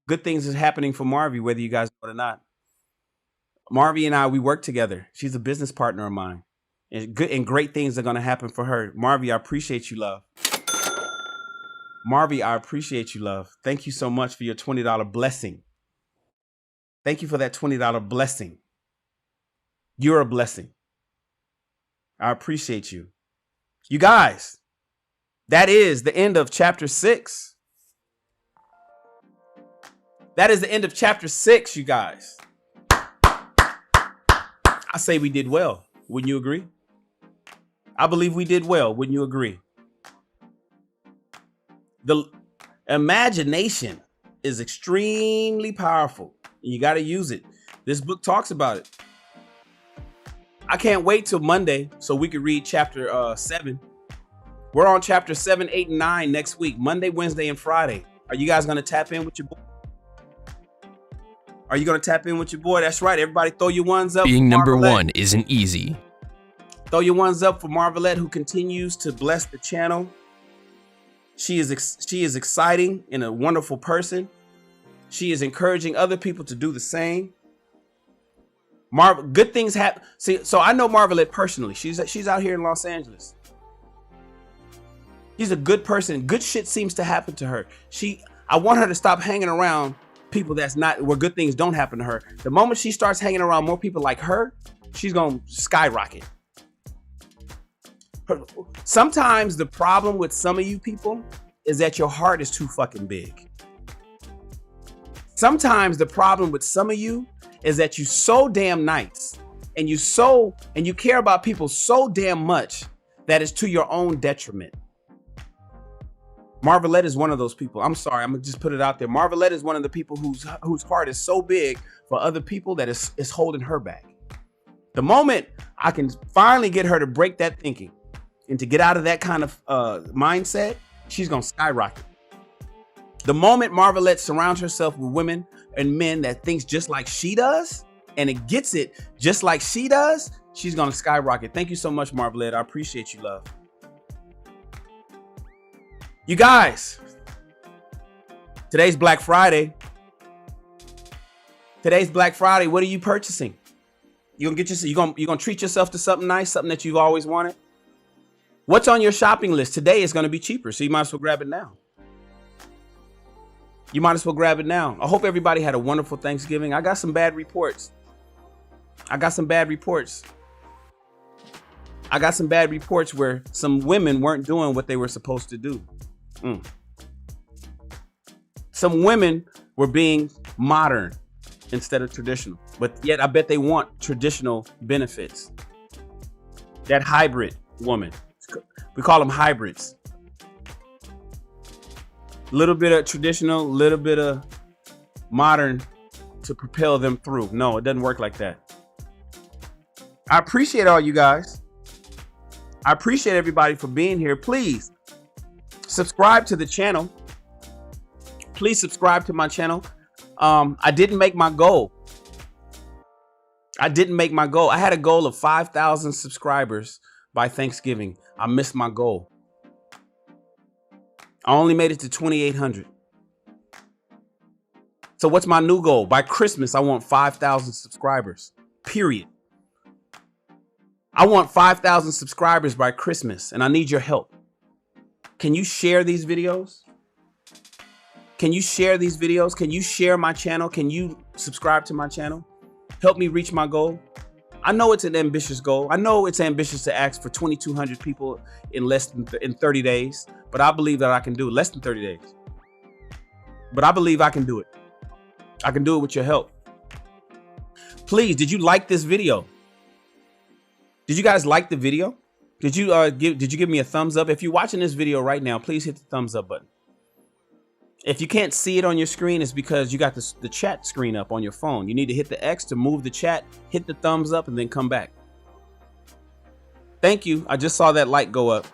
Good things is happening for Marvy, whether you guys know it or not. Marvy and I, we work together. She's a business partner of mine. And great things are going to happen for her. Marvy, I appreciate you, love. Thank you so much for your $20 blessing. Thank you for that $20 blessing. You're a blessing. I appreciate you. You guys, that is the end of chapter 6. That is the end of chapter 6, you guys. I say we did well. Wouldn't you agree? I believe we did well. Wouldn't you agree? The imagination is extremely powerful. You got to use it. This book talks about it. I can't wait till Monday so we can read chapter 7. We're on chapter 7, 8, and 9 next week, Monday, Wednesday, and Friday. Are you guys going to tap in with your boy? Are you going to tap in with your boy? That's right. Everybody throw your ones up. Being number one isn't easy. Throw your ones up for Marvelette, who continues to bless the channel. She is exciting and a wonderful person. She is encouraging other people to do the same. Good things happen. See, so I know Marvelette personally. She's out here in Los Angeles. She's a good person. Good shit seems to happen to her. I want her to stop hanging around people that's not where good things don't happen to her. The moment she starts hanging around more people like her, she's gonna skyrocket. Sometimes the problem with some of you people is that your heart is too fucking big. Sometimes the problem with some of you is that you're so damn nice and you care about people so damn much that it's to your own detriment. Marvelette is one of those people. I'm sorry, I'm gonna just put it out there. Marvelette is one of the people whose heart is so big for other people that is holding her back. The moment I can finally get her to break that thinking and to get out of that kind of mindset, she's gonna skyrocket. The moment Marvelette surrounds herself with women and men that thinks just like she does, and it gets it just like she does, she's gonna skyrocket. Thank you so much, Marvelette. I appreciate you, love. You guys, today's Black Friday. Today's Black Friday. What are you purchasing? You gonna treat yourself to something nice, something that you've always wanted? What's on your shopping list? Today is gonna be cheaper, so you might as well grab it now. You might as well grab it now. I hope everybody had a wonderful Thanksgiving. I got some bad reports. I got some bad reports where some women weren't doing what they were supposed to do. Some women were being modern instead of traditional, but yet I bet they want traditional benefits. That hybrid woman, we call them hybrids. Little bit of traditional, little bit of modern to propel them through. No, it doesn't work like that. I appreciate all you guys. I appreciate everybody for being here. Please subscribe to the channel. Please subscribe to my channel. I didn't make my goal. I had a goal of 5,000 subscribers by Thanksgiving. I missed my goal. I only made it to 2,800. So what's my new goal? By Christmas, I want 5,000 subscribers, period. I want 5,000 subscribers by Christmas, and I need your help. Can you share these videos? Can you share these videos? Can you share my channel? Can you subscribe to my channel? Help me reach my goal. I know it's an ambitious goal. I know it's ambitious to ask for 2,200 people in in 30 days, but I believe that I can do it. Less than 30 days. But I believe I can do it. I can do it with your help. Please, did you like this video? Did you guys like the video? Did you give me a thumbs up? If you're watching this video right now, please hit the thumbs up button. If you can't see it on your screen, it's because you got the chat screen up on your phone. You need to hit the X to move the chat, hit the thumbs up, and then come back. Thank you. I just saw that light go up.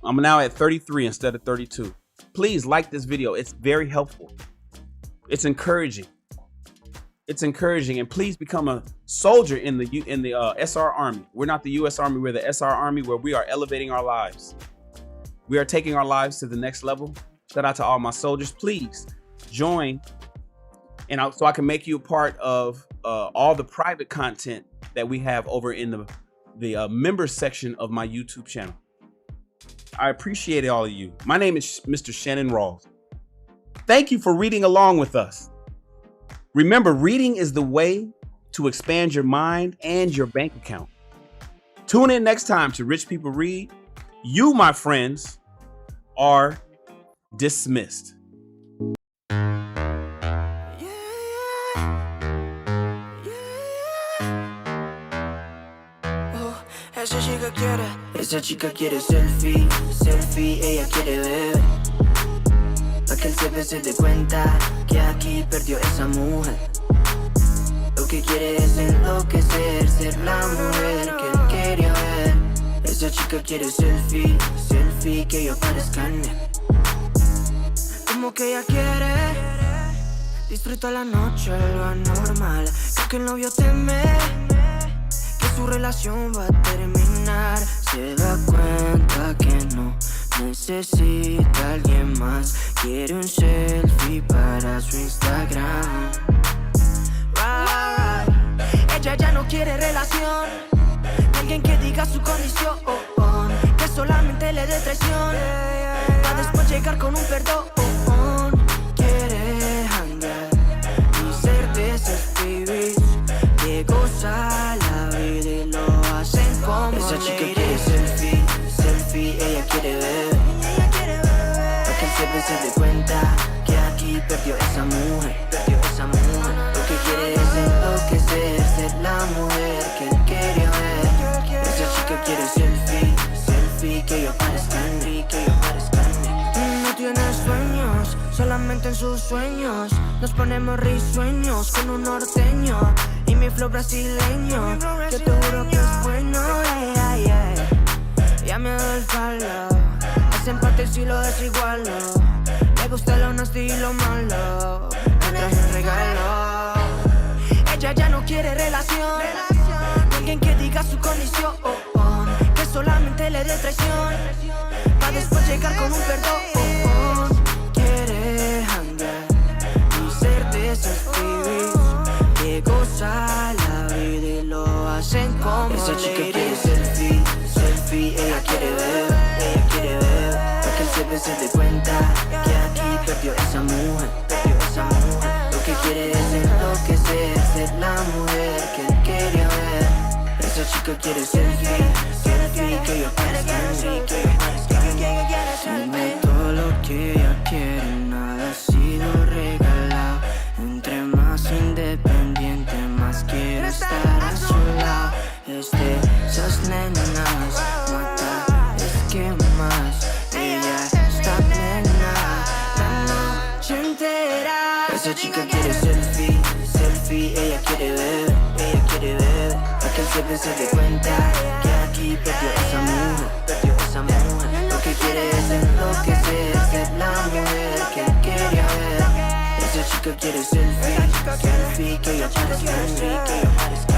I'm now at 33 instead of 32. Please like this video. It's very helpful. It's encouraging. It's encouraging. And please become a soldier in the SR Army. We're not the US Army. We're the SR Army, where we are elevating our lives. We are taking our lives to the next level. Shout out to all my soldiers. Please join, and so I can make you a part of all the private content that we have over in the members section of my YouTube channel. I appreciate all of you. My name is Mr. Shannon Rawls. Thank you for reading along with us. Remember, reading is the way to expand your mind and your bank account. Tune in next time to Rich People Read. You, my friends, are dismissed. Esa chica quiere selfie, ella quiere ver. que el jefe se dé cuenta que aquí perdió esa mujer. Lo que quiere es enloquecer, ser la mujer que él quería ver. Esa chica quiere selfie, selfie, que yo parezca en él. Como que ella quiere disfruta la noche, lo anormal. Creo que el novio teme que su relación va a terminar. Se da cuenta que no necesita a alguien más. Quiere un selfie para su Instagram. Ella ya no quiere relación, alguien que diga su condición, que solamente le dé traición, para después llegar con un perdón. Quiere hangar y ser de esos pibis que goza la vida y lo hacen como esa chica quiere selfie, selfie, ella quiere ver. Para que el jefe se dé cuenta que aquí perdió esa mujer, perdió esa mujer. Lo que quiere es enloquecer, ser la mujer que él quería ver. Esa chica quiere selfie, selfie, que yo parezca en mí, que yo parezca en mí. No tiene sueños, solamente en sus sueños nos ponemos risueños con un norteño y mi flow brasileño. Yo te juro que es bueno, yeah, yeah. Ya me doy el palo, ese empate si lo desigualo. Le gusta lo honesto y lo malo, me traje un regalo. Ella ya no quiere relación, alguien que diga su condición, que solamente le dé traición, para después llegar con un perdón. Quiere hangar y ser de esos pibis que goza la vida y lo hacen como esa chica quiere selfie, selfie, ella quiere ver, ella quiere ver. Para que el jefe se dé cuenta que aquí perdió esa mujer, perdió esa mujer. Lo que quiere es enloquecer, ser la mujer que él quería ver. Esa chica quiere selfie, selfie, que yo parezca en mí, que yo parezca en mí. Dime todo lo que ella quiere, nada ha sido regalado. Entre más independiente, más quiero estar a su lado. Es de esas nenas, mata, es que más ella está plena la noche entera. Esa chica quiere selfie, selfie, ella quiere ver, ella quiere ver. Para que el jefe se dé cuenta que aquí perdió esa mujer, perdió esa mujer. Lo que quiere es enloquecer, ser la mujer que él quería ver. Esa chica quiere selfie, selfie, que yo parezca en mí, que yo parezca.